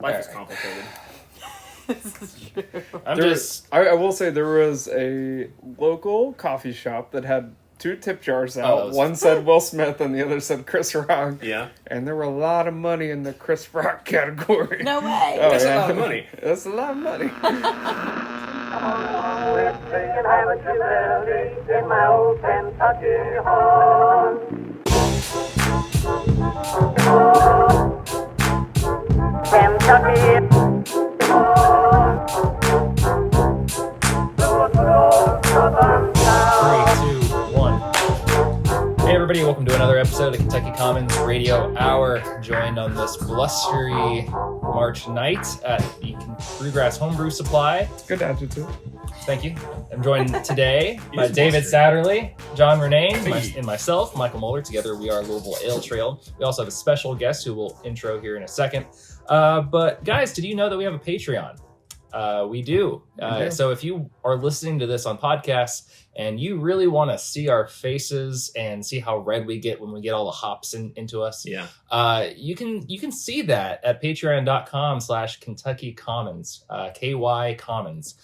Life is complicated. This is true. I will say there was a local coffee shop that had 2 tip jars out. One said Will Smith and the other said Chris Rock. Yeah. And there were a lot of money in the Chris Rock category. No way. That's a lot of money. That's a lot of money. In my old Kentucky home. Kentucky. 3, 2, 1. Hey everybody, welcome to another episode of the Kentucky Commons Radio Hour. Joined on this blustery March night at the Brewgrass Homebrew Supply. Good adjective. Thank you. I'm joined today by David Satterley, John Renane, and myself, Michael Moeller. Together we are Louisville Ale Trail. We also have a special guest who we'll intro here in a second. But guys, did you know that we have a Patreon? We do. So if you are listening to this on podcasts and you really want to see our faces and see how red we get when we get all the hops into us, you can see that at patreon.com/Kentucky Commons, KY Commons.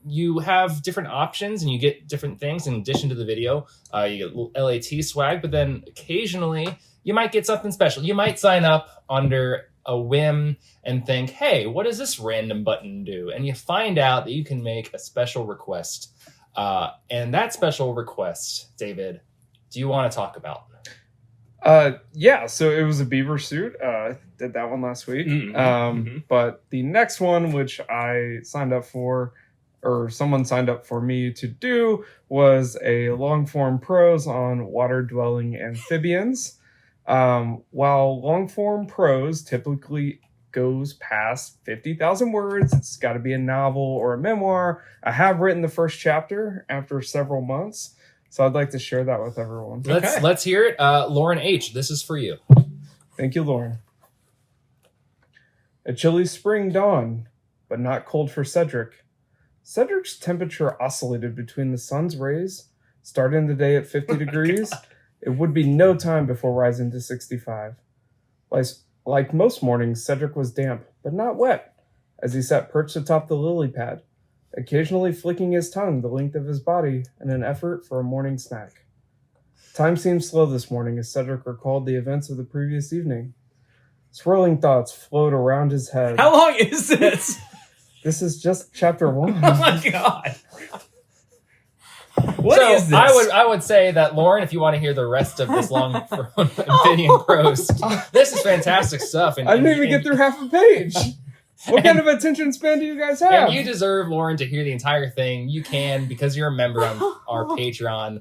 You have different options and you get different things in addition to the video. You get LAT swag, but then occasionally you might get something special. You might sign up under a whim and think, hey, what does this random button do? And you find out that you can make a special request. And that special request, David, do you want to talk about? Yeah, so it was a beaver suit. Did that one last week. But the next one, which I signed up for, or someone signed up for me to do, was a long form prose on water dwelling amphibians. While long form prose typically goes past 50,000 words, it's got to be a novel or a memoir. I have written the first chapter after several months, so I'd like to share that with everyone. Let's hear it. Lauren H., this is for you. Thank you, Lauren. A chilly spring dawn, but not cold for Cedric. Cedric's temperature oscillated between the sun's rays, starting the day at 50 degrees. It would be no time before rising to 65. Like most mornings, Cedric was damp, but not wet, as he sat perched atop the lily pad, occasionally flicking his tongue the length of his body in an effort for a morning snack. Time seemed slow this morning as Cedric recalled the events of the previous evening. Swirling thoughts flowed around his head. How long is this? This is just chapter 1. Oh my god. What is this? I would say that, Lauren, if you want to hear the rest of this long amphibian prose, this is fantastic stuff. I didn't even get through half a page. What kind of attention span do you guys have? And you deserve, Lauren, to hear the entire thing. You can, because you're a member on our Patreon,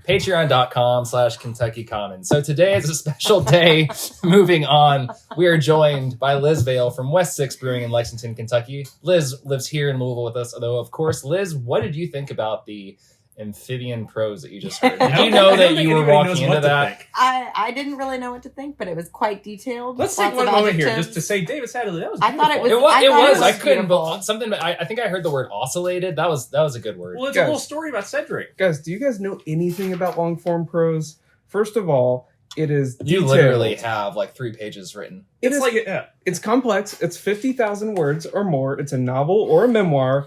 patreon.com/Kentucky Commons. So today is a special day. Moving on, we are joined by Liz Vail from Sixth Brewing in Lexington, Kentucky. Liz lives here in Louisville with us, although, of course, Liz, what did you think about the amphibian prose that you just heard? Did you know that you were walking into that? I didn't really know what to think, but it was quite detailed. Let's take one moment here just to say David Satterley, that was beautiful. I thought it was. It was. I couldn't. Beautiful. But something. I think I heard the word oscillated. That was a good word. Well, it's a little story about Cedric. Guys, do you guys know anything about long form prose? First of all, it is You detailed. literally have like 3 pages written. It's complex. It's 50,000 words or more. It's a novel or a memoir,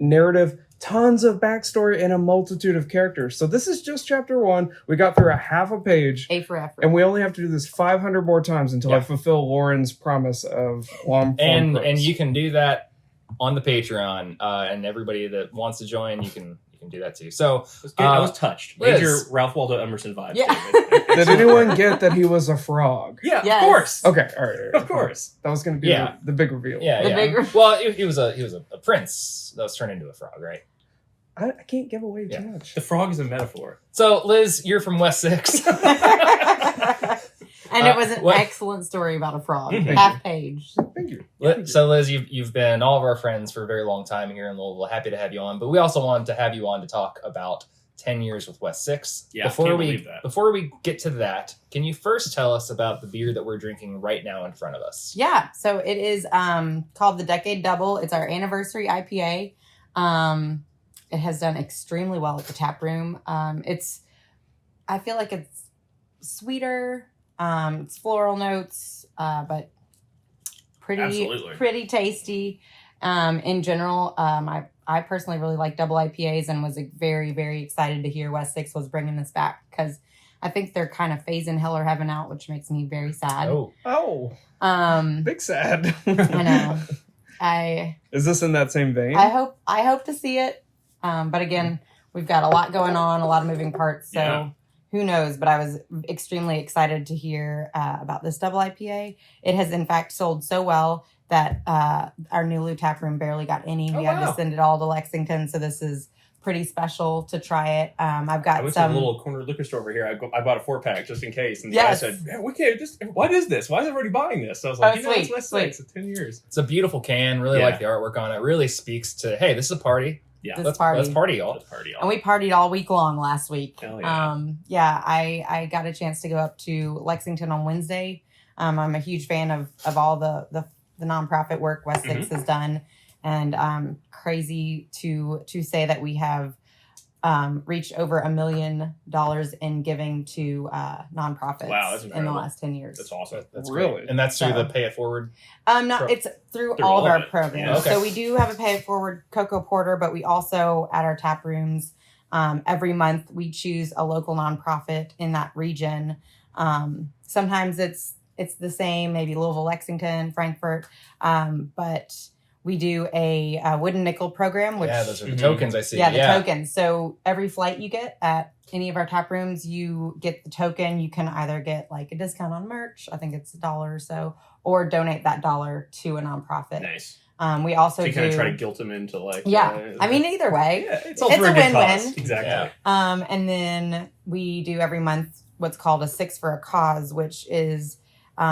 narrative, tons of backstory, and a multitude of characters. So this is just chapter 1. We got through a half a page. A for effort. And we only have to do this 500 more times until I fulfill Lauren's promise of long form prose. And you can do that on the Patreon. And everybody that wants to join, you can do that too. So I was touched. Liz. Major Ralph Waldo Emerson vibes. Yeah. Did anyone get that he was a frog? Yeah, Yes. of course. Okay, all right. Of course. That was going to be the big reveal. Yeah, The yeah. bigger- Well, he was a prince that was turned into a frog, right? I can't give away too much. The frog is a metaphor. So, Liz, you're from West Sixth. And it was an what- excellent story about a frog. Thank Half page. Thank you. So, Liz, you've been all of our friends for a very long time here in Louisville. Happy to have you on. But we also wanted to have you on to talk about 10 years with West Sixth. Yeah, can't believe that. Before we get to that, can you first tell us about the beer that we're drinking right now in front of us? Yeah. So it is called the Decade Double. It's our anniversary IPA. It has done extremely well at the tap room. I feel like it's sweeter. It's floral notes, but Absolutely. pretty tasty. In general, I personally really like double IPAs and was very, very excited to hear West Six was bringing this back because I think they're kind of phasing Hell or Heaven out, which makes me very sad. Oh, Big sad. I know. Is this in that same vein? I hope to see it. But again, we've got a lot going on, a lot of moving parts. So who knows? But I was extremely excited to hear about this double IPA. It has in fact sold so well that our Nulu tap room barely got any. We had to send it all to Lexington. So this is pretty special to try it. I've got I went some to a little corner liquor store over here. I bought a 4-pack just in case. And the guy said, we can't what is this? Why is everybody buying this? So I was like, it's West Six. It's 10 years. it's a beautiful can. Really like the artwork on it. Really speaks to, hey, this is a party. Yeah. Let's party, y'all. And we partied all week long last week. Hell yeah. I got a chance to go up to Lexington on Wednesday. I'm a huge fan of all the nonprofit work West Six has done. And crazy to say that we have reached over $1 million in giving to nonprofits that's in the incredible. last 10 years. That's awesome. That's Really? great. And that's through the Pay It Forward. No, it's through all of all our of it. programs. Yeah. Okay. So we do have a Pay It Forward Cocoa Porter, but we also at our tap rooms every month we choose a local nonprofit in that region. Sometimes it's the same, maybe Louisville, Lexington, Frankfurt, but we do a wooden nickel program, which Those are the tokens I see. the tokens. So every flight you get at any of our tap rooms, you get the token. You can either get like a discount on merch, I think it's $1 or so, or donate that $1 to a nonprofit. Nice. We also So you do kind of try to guilt them into like... I mean, either way. Yeah, it's all It's for a a good win-win. cause. Exactly. Yeah. And then we do every month what's called a Six for a Cause, which is a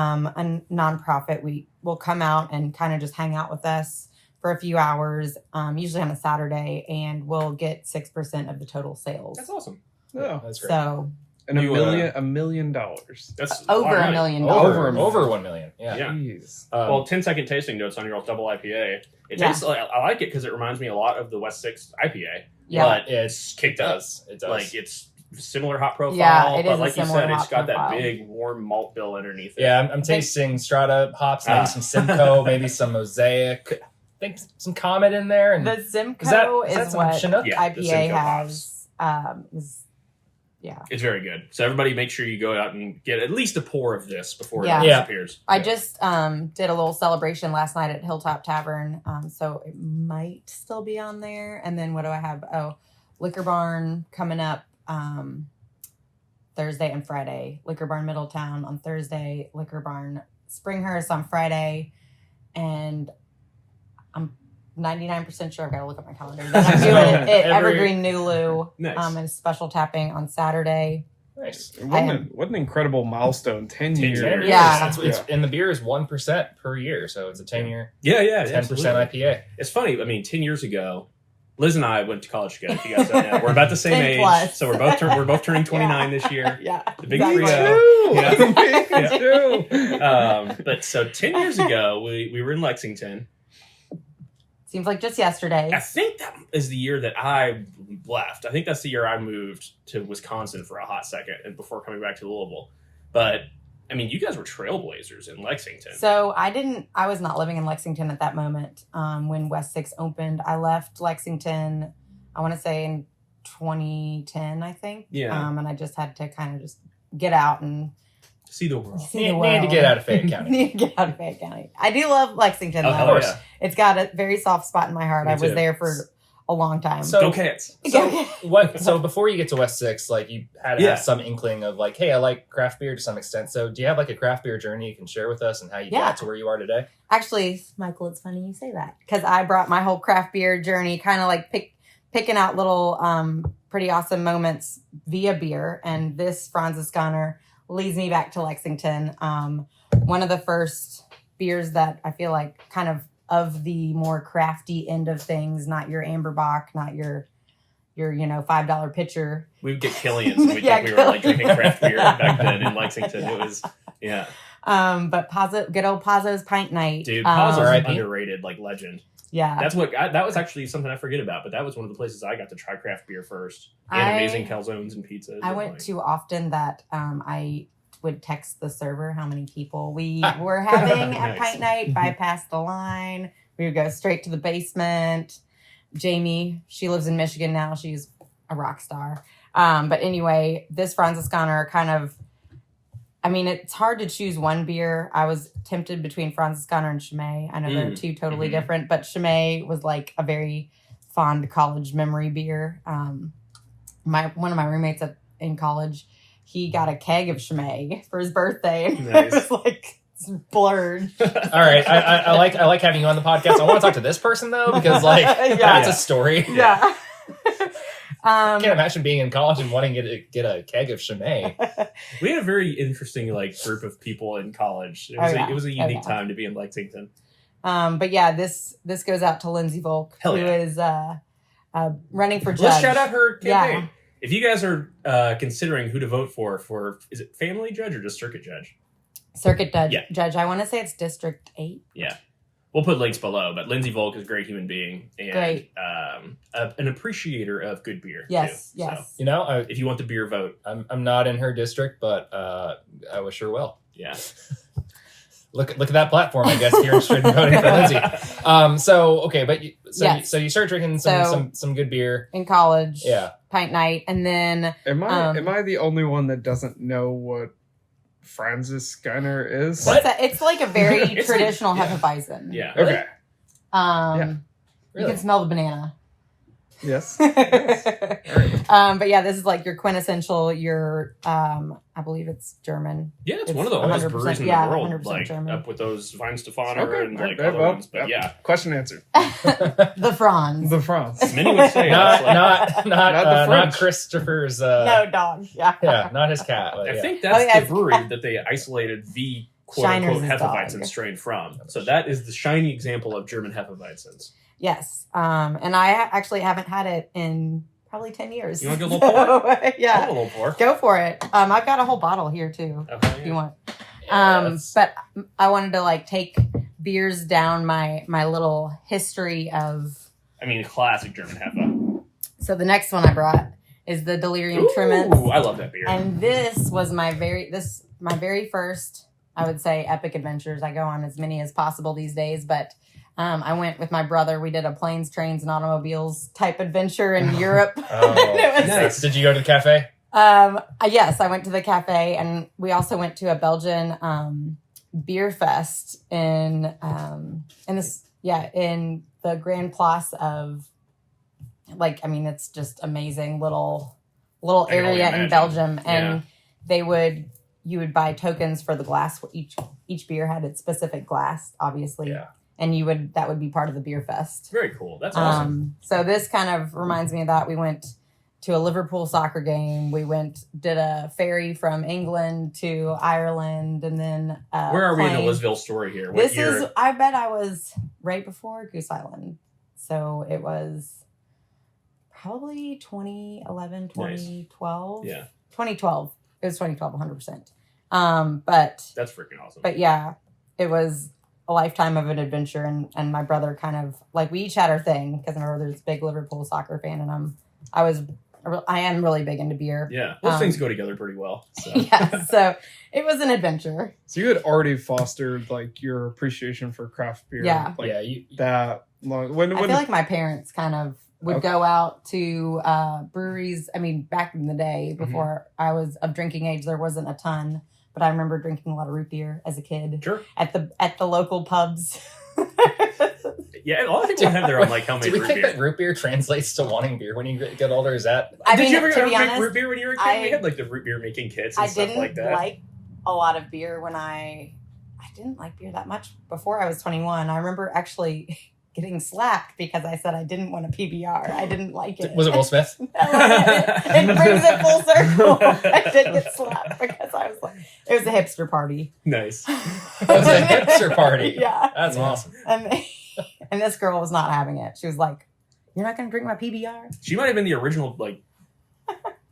nonprofit. We will come out and kind of just hang out with us for a few hours, usually on a Saturday, and we'll get 6% of the total sales. That's awesome. Yeah. That's great. So And You, $1 million. That's over all right. $1 million. Over 1 million. Yeah. Yeah. Jeez. Well, 10-second tasting notes on your double IPA. It tastes like, I like it because it reminds me a lot of the West Sixth IPA. Yeah. But it's kicked up. It does. Like it's similar hop profile. Yeah, it but is a like you similar said, it's hop got profile. that big warm malt bill underneath it. Yeah, I'm tasting Strata hops, maybe some Simcoe, maybe some Mosaic. I think some Comet in there. And The Simcoe is that is some what Chinook? Yeah, the IPA Simcoe has. It's very good. So everybody make sure you go out and get at least a pour of this before Yeah. it disappears. I just did a little celebration last night at Hilltop Tavern, so it might still be on there. And then what do I have? Oh, Liquor Barn coming up Thursday and Friday. Liquor Barn Middletown on Thursday. Liquor Barn Springhurst on Friday. And I'm 99% sure I've got to look at my calendar. But I'm doing it at Evergreen Nulu Nice. and a special tapping on Saturday. Nice. What an incredible milestone. 10 years. 10 years. Yeah. And the beer is 1% per year, so it's a 10-year, Yeah, 10% absolutely. IPA. It's funny. I mean, 10 years ago, Liz and I went to college together. If you guys don't know, we're about the same 10 age, plus. so we're both turning 29 this year. Yeah. The big exactly. trio. Yeah. But so 10 years ago, we were in Lexington. Seems like just yesterday. I think that is the year that I left. I think that's the year I moved to Wisconsin for a hot second and before coming back to Louisville. But I mean, you guys were trailblazers in Lexington. So I was not living in Lexington at that moment when West Six opened. I left Lexington, I want to say in 2010, I think. Yeah. And I just had to kind of just get out and See the world. see the world. Need to get out of Fayette County. Need to get out of Fayette County. I do love Lexington, Oh, though. hell course. yeah. It's got a very soft spot in my heart. Me I was too. there for a long time. So- Go Cats. So before you get to West Six, like you had to Yeah. have some inkling of like, hey, I like craft beer to some extent. So do you have like a craft beer journey you can share with us and how you Yeah. got to where you are today? Actually, Michael, it's funny you say that because I brought my whole craft beer journey, kind of like picking out little pretty awesome moments via beer. And this Franziskaner leads me back to Lexington. One of the first beers that I feel like kind of the more crafty end of things, not your Amberbach, not your $5 pitcher. We would get Killian's and we'd Yeah, think we were like drinking Killian's. craft beer back then in Lexington. Yeah. It was, yeah. But good old Pazzo's Pint Night. Dude, Pazzo's an R.I.P. underrated like legend. Yeah. That was actually something I forget about, but that was one of the places I got to try craft beer first. They had amazing calzones and pizzas. I and, went like, too often that I would text the server how many people we were having at Nice. pint night, bypass the line. We would go straight to the basement. Jamie, she lives in Michigan now. She's a rock star. But anyway, this Franziskaner kind of, I mean, it's hard to choose one beer. I was tempted between Franziskaner and Chimay. I know they're two totally different, but Chimay was like a very fond college memory beer. One of my roommates in college, he got a keg of Chimay for his birthday. And Nice. it was like it's blurred. All right, I like having you on the podcast. I want to talk to this person though, because like that's a story. Yeah. I can't imagine being in college and wanting to get a keg of Chimay. We had a very interesting like group of people in college. It was a unique time to be in Lexington. But yeah, this goes out to Lindsay Volk, Hell who yeah. is running for judge. Let's shout out her campaign. Yeah. If you guys are considering who to vote for is it family judge or just circuit judge? Circuit judge. Yeah. Judge. I want to say it's District 8. Yeah. We'll put links below, but Lindsay Volk is a great human being and Great. An appreciator of good beer. Yes, too. yes. So, You know, if you want the beer vote, I'm not in her district, but I was sure will. yeah. Look at that platform, I guess, if you're interested in voting for Lindsay. So okay, but Yes. you start drinking some good beer. In college. Yeah. Pint night. And then Am I the only one that doesn't know what Franziskaner is? What? it's like a very It's like- traditional yeah. Hefeweizen. Yeah. Okay. You Really? can smell the banana. Yes. But yeah, this is like your quintessential, I believe it's German. Yeah, it's It's one of the oldest 100%, breweries in yeah, the world. 100% Like German. up with those Weinstefaner Okay. and like Okay, other well, ones. But yep. yeah. Question answered. The Franz. The France. Many would say Not honestly. not French. Christopher's. No dog. Yeah. Yeah, not his cat. But I yeah. think that's Oh, yeah, the brewery that they isolated the Shiner's quote-unquote Hefeweizen dog. strain from. So that is the shiny example of German Hefeweizens. Yes. And I actually haven't had it in probably 10 years. You want to get a little pour? Yeah. A little pour. Go for it. I've got a whole bottle here too, Okay, if you want. Yes. But I wanted to like take beers down my little history of. I mean, classic German Hefe. So the next one I brought is the Delirium Tremons. Ooh, I love that beer. And this was my very first, I would say, epic adventures. I go on as many as possible these days, but I went with my brother. We did a planes, trains, and automobiles type adventure in Europe. Oh, It was- nice. Did you go to the cafe? Yes, I went to the cafe, and we also went to a Belgian beer fest in the Grand Place of, like, I mean, it's just amazing little I can only area in imagine. Belgium, and Yeah. you would buy tokens for the glass. Each beer had its specific glass, obviously, Yeah. and that would be part of the beer fest. Very cool. That's awesome. So this kind of reminds me of that. We went to a Liverpool soccer game. We did a ferry from England to Ireland, and then Where are we in the plane. Lisville story here? What This year? is, I bet I was right before Goose Island. So it was probably 2011, 2012. Yeah, 2012. It was 2012, 100%. But that's freaking awesome. yeah, it was a lifetime of an adventure. And my brother kind of, like, we each had our thing, because my brother's a big Liverpool soccer fan, and I am really big into beer. Yeah, those things go together pretty well. So. Yeah, so it was an adventure. So you had already fostered like your appreciation for craft beer. Yeah. Like, Yeah, that long. When I feel like my parents kind of would Okay. go out to breweries. I mean, back in the day, before I was of drinking age, there wasn't a ton, but I remember drinking a lot of root beer as a kid Sure. at the local pubs. Yeah, a lot of people have their own like homemade do we root think beer. that root beer translates to wanting beer when you get older? Is that I Did mean, you ever to be make honest, root beer when you were a kid? We I- had like the root beer making kits and I stuff didn't like that. like a lot of beer when I didn't like beer that much before I was 21. I remember actually getting slapped because I said I didn't want a PBR. I didn't like it. was it Will Smith? It brings it full circle. I did get slapped because I was like, it was a hipster party. Nice. It was a hipster party. Yeah. That's awesome. And this girl was not having it. She was like, "You're not going to drink my PBR?" She might have been the original, like,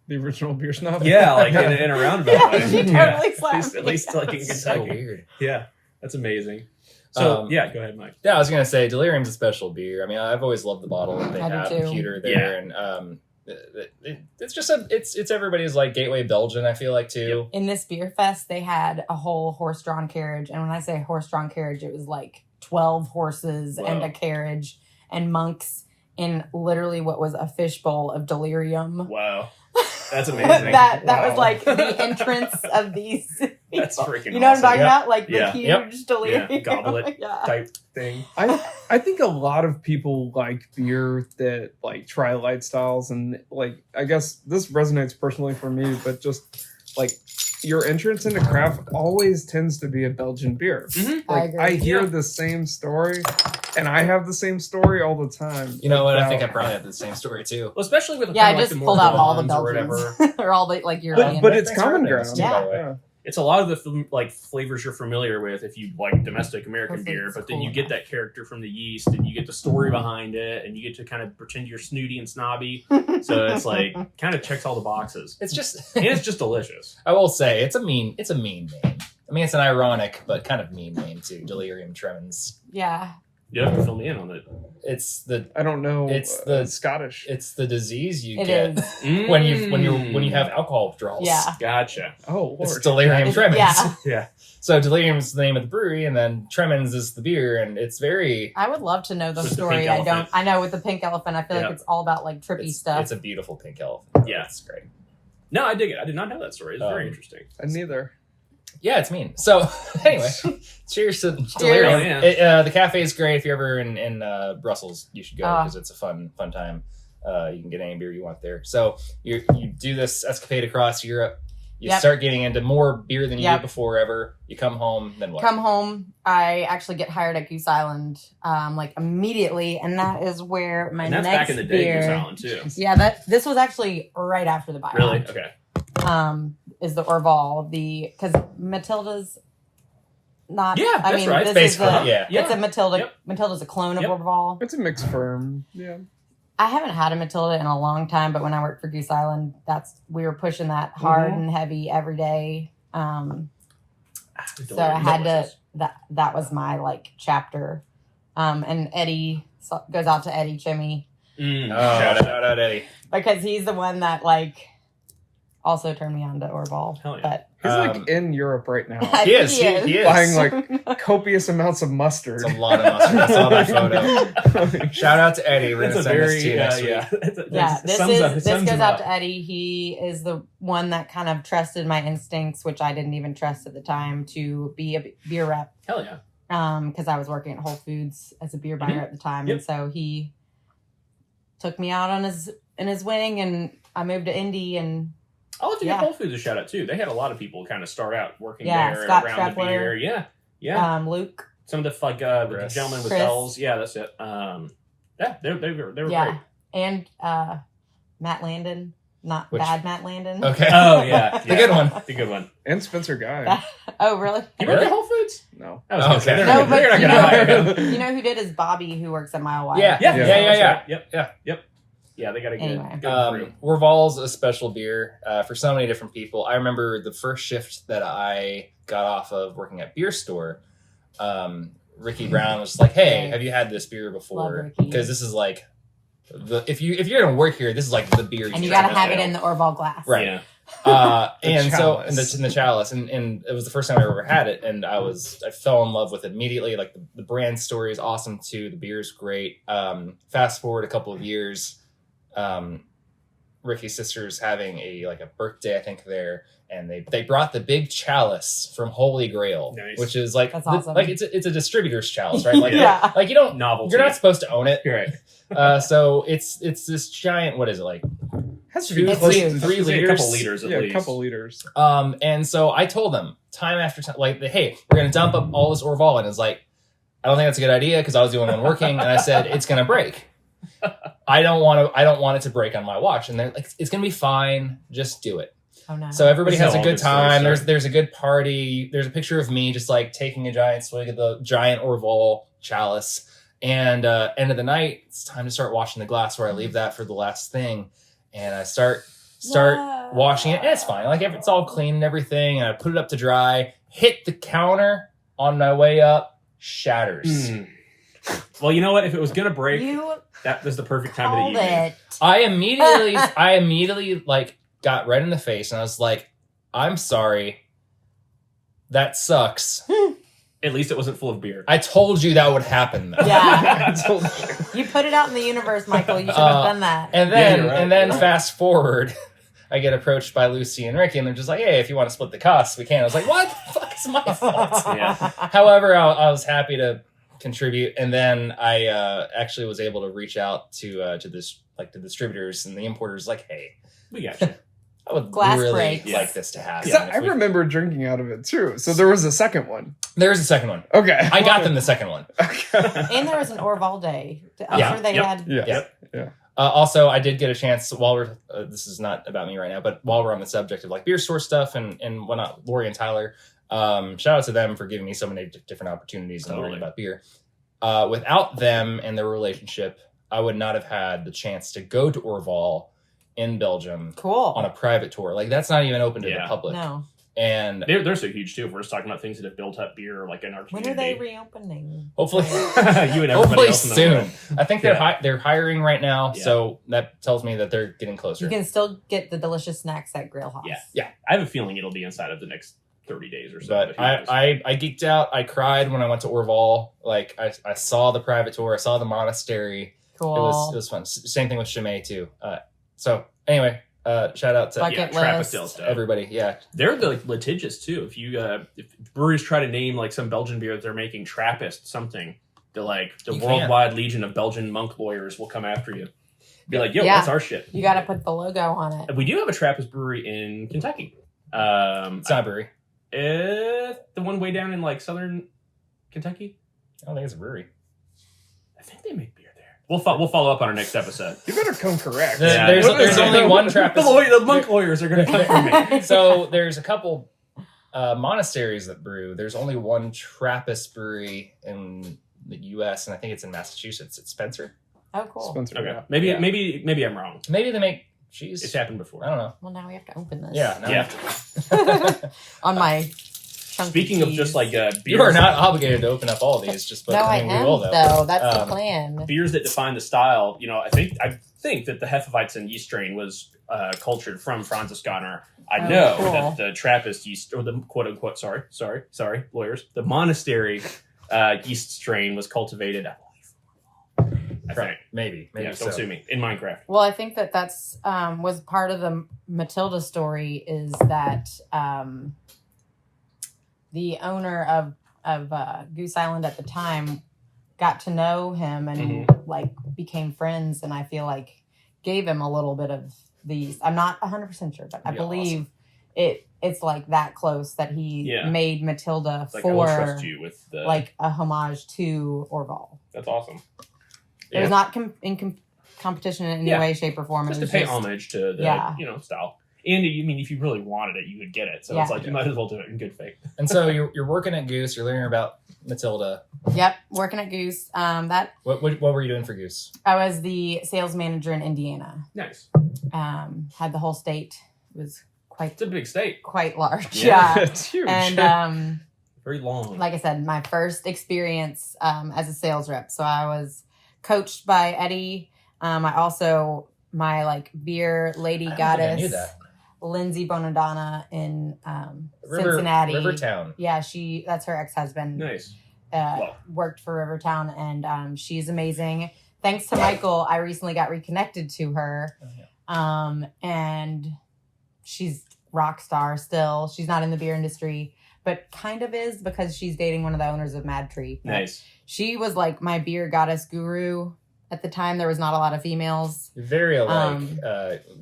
the original beer snob. yeah, like in a roundabout Yeah, way. she totally slapped At least me. like in So Kentucky. weird. Yeah, that's amazing. So yeah, go ahead, Mike. Yeah, I was gonna say Delirium's a special beer. I mean, I've always loved the bottle that they I do have, too. the pewter there, Yeah. and it's just it's everybody's like gateway Belgian. I feel like too. In this beer fest, they had a whole horse-drawn carriage, and when I say horse-drawn carriage, it was like 12 horses and a carriage, and monks in literally what was a fishbowl of delirium. Wow. That's amazing. that was like the entrance of these people. That's freaking You know awesome. what I'm talking about? Like the Yeah. huge delirium. Yeah, goblet Yeah. type thing. I think a lot of people like beer that like try light styles, and like I guess this resonates personally for me, but just like your entrance into craft always tends to be a Belgian beer. Mhm. I Like agree. I hear Yeah. the same story, and I have the same story all the time. You know what? I think I about- probably have the same story too. Well, especially with Yeah, I kinda like just the pulled more out all the blondes or Belgians. whatever. or all the like European. but it's Thanks for common having ground. us too, by the way. Yeah. It's a lot of the like flavors you're familiar with if you like domestic American Hopefully beer, it's but then cool you get enough. that character from the yeast, and you get the story behind it, and you get to kind of pretend you're snooty and snobby. So it's like kind of checks all the boxes, It's just and it's just delicious. I will say it's a mean name. I mean, it's an ironic but kind of mean name too. Delirium Tremons. Yeah. You have to fill me in on it. It's the I don't know. It's the- Scottish. it's the disease you It get is. when you have alcohol withdrawals. Yeah. Gotcha. Oh It's Lord. Delirium Tremens. Yeah. Yeah. So Delirium is the name of the brewery, and then Tremens is the beer, and it's very. I would love to know the With the story. pink I elephant. don't. I know with the pink elephant, I feel Yeah. like it's all about like trippy It's, stuff. it's a beautiful pink elephant. Yeah. It's great. No, I dig it. I did not know that story. It's very Um, interesting. Neither. Yeah, it's mean. So anyway, cheers to Delirium. Cheers. The cafe is great. If you're ever in Brussels, you should go Ah. because it's a fun time. You can get any beer you want there. So you do this escapade across Europe. You Yep. start getting into more beer than you Yep. did before ever. You come home, then what? Come home. I actually get hired at Goose Island, like immediately, and that is where my And that's next back in the day, beer. Goose Island too. Yeah, this was actually right after the buyout. Really? Okay. Is the Orval because Matilda's not? Yeah, I that's mean, right. This Basically, is yeah. It's a Matilda. Yep. Matilda's a clone Yep. of Orval. It's a mixed firm. Yeah. I haven't had a Matilda in a long time, but when I worked for Goose Island, we were pushing that hard and heavy every day. So I had to. That was my like chapter. And Eddie goes out to Eddie Chimmy Shout out Eddie. because he's the one that like also turned me on to Orval. Hell yeah. But He's Um, like in Europe right now, I He think is. He is. buying like copious amounts of mustard. It's a lot of mustard. I saw that photo. Shout out to Eddie. We're That's gonna a send very this to you next week. Yeah, this sums goes him out up. to Eddie. He is the one that kind of trusted my instincts, which I didn't even trust at the time, to be a beer rep. Hell yeah. Because I was working at Whole Foods as a beer buyer at the time, Yep. and so he took me out on his wing, and I moved to Indy, and I'll have to Yeah. give Whole Foods a shout out too. They had a lot of people kind of start out working Yeah, there Scott around the Strapler. beer. Yeah. Yeah. Luke. Some of the Chris. gentlemen with Chris. bells. Yeah, that's it. Yeah, they were Yeah, great. and Matt Landon, not Which- bad Matt Landon. Okay. Oh yeah, The good one. The good one. And Spencer Guy. Oh, really? You Really? work at Whole Foods? No. I was gonna say, Okay. they're No, not- but they're not you gonna know- hire him. You know who did is Bobby, who works at Mile Wide. Yeah. Yeah, Yeah. that's right. Yeah. Yep. Yeah, they got a good, Anyway. good crew. Orval's a special beer for so many different people. I remember the first shift that I got off of working at Beer Store. Ricky Brown was like, "Hey, have you had this beer Love before? Ricky. Because this is like if you're gonna work here, this is like the beer. And you try got to to have it nail. in the Orval glass. Right. Yeah. And so chalice. in the chalice, and it was the first time I ever had it, and I fell in love with it immediately. Like the brand story is awesome too. The beer is great. Fast forward a couple of years, Ricky's sister's having a birthday, I think there, and they brought the big chalice from Holy Grail, Nice. which is like That's awesome. like it's a distributor's chalice, right? Like Yeah. like you don't Novelty. you're not supposed to own it. You're right. So it's this giant. What is it like? Has to Two, be It's close huge. to three I'd say liters. a couple liters at Yeah, a least. couple liters. And so I told them time after time, like, hey, we're gonna dump up all this Orval, and it's like, I don't think that's a good idea because I was the only one working, and I said it's gonna break. I don't want it to break on my watch, and they're like, it's gonna be fine, just do it. Oh no. So everybody This is has a how all good good stories time. start. There's a good party. There's a picture of me just like taking a giant swig of the giant Orval chalice. And end of the night, it's time to start washing the glass. Where I leave that for the last thing, and I start Whoa. washing it. And it's fine. Like it's all clean and everything. And I put it up to dry. Hit the counter on my way up. Shatters. Mm. Well, you know what? If it was gonna break, You that was the perfect time of called the evening. it. I immediately like got red in the face, and I was like, "I'm sorry, that sucks." At least it wasn't full of beer. I told you that would happen. Though. Yeah. I told you. You put it out in the universe, Michael. You should have done that. And then, you're right, and then you're right. fast forward, I get approached by Lucy and Ricky, and they're just like, "Hey, if you want to split the costs, we can." I was like, "What the fuck is my fault?" Yeah. However, I was happy to contribute, and then I actually was able to reach out to this like the distributors and the importers, like, "Hey, We got you. I would Glass really breaks. like this to happen." 'Cause I If we- remember drinking out of it too. So there was a second one. There's a second one. Okay. I got them the second one. Okay. And there was an Orval day. I'm Yeah. sure they Yep. had. Yes. Yep. Yeah. Also, I did get a chance while we're this is not about me right now, but while we're on the subject of like beer store stuff and whatnot, Lori and Tyler, shout out to them for giving me so many different opportunities and learning Totally. about beer. Without them and their relationship, I would not have had the chance to go to Orval in Belgium Cool. on a private tour. Like that's not even open to the Yeah. public. No. And They're so huge too. If we're just talking about things that have built up beer, like in our When community. are they reopening? hopefully, you and everybody hopefully else in the soon. world. I think they're hiring right now, Yeah. so that tells me that they're getting closer. You can still get the delicious snacks at Grill House. Yeah. I have a feeling it'll be inside of the next 30 days or so. But who knows? I geeked out. I cried when I went to Orval. Like I saw the private tour. I saw the monastery. Cool. It was fun. Same thing with Chimay too. So anyway, shout out to Bucket Trappist list. Ale stuff. everybody. Yeah, They're like litigious too. If you if breweries try to name like some Belgian beer that they're making Trappist something, they're like the You worldwide legion of Belgian monk lawyers will come after you. Be like, yo, Yeah. that's our shit. You got to put the logo on it. We do have a Trappist brewery in Kentucky. it's not a brewery. The one way down in like southern Kentucky. I don't think it's a brewery. I think they make beer there. We'll follow up on our next episode. You better come correct. There- Yeah. there's only one Trappist. The monk lawyers are going to come for me. So there's a couple monasteries that brew. There's only one Trappist brewery in the U.S. and I think it's in Massachusetts. It's Spencer. Oh, cool. Spencer. Okay, Yeah. maybe Yeah. maybe I'm wrong. Maybe they make cheese. It's happened before. I don't know. Well, now we have to open this. Yeah. No. Yeah. On my chunky Speaking of cheese. just like beers, You are not obligated to open up all of these. Just but No, I I mean, we am, will though. That's the Um, plan. beers that define the style. You know, I think that the Hefeweizen yeast strain was cultured from Franziskaner. I Oh, know cool. that the Trappist yeast, or the quote unquote, sorry, lawyers, the monastery yeast strain was cultivated. I think. Maybe Yeah, so. don't sue me. In Minecraft. Well, I think that's was part of the Matilda story is that the owner of Goose Island at the time got to know him and like became friends, and I feel like gave him a little bit of these. I'm not 100% sure, but I Yeah, believe it's like that close that he Yeah. made Matilda It's like, I will for trust you with the. like a homage to Orval. That's awesome. It was not in competition in any Yeah. way, shape, or form. Just it to was pay homage to the Yeah. style. And you mean if you really wanted it, you would get it. So it's Yeah. like you might as well do it in good faith. And so you're working at Goose. You're learning about Matilda. Yep, working at Goose. That What were you doing for Goose? I was the sales manager in Indiana. Nice. Had the whole state. It was It's a big state. quite large. Yeah. Yeah. It's huge. And Very long. like I said, my first experience as a sales rep. So I was coached by Eddie. I also my like beer lady I don't think I goddess knew that. Lindsay Bonadonna in Cincinnati. Rivertown. Yeah, that's her ex-husband. Nice. Worked for Rivertown, and she's amazing. Thanks to Michael, I recently got reconnected to her, and she's rock star still. She's not in the beer industry, but kind of is because she's dating one of the owners of Mad Tree. Nice. She was like my beer goddess guru at the time. There was not a lot of females. You're very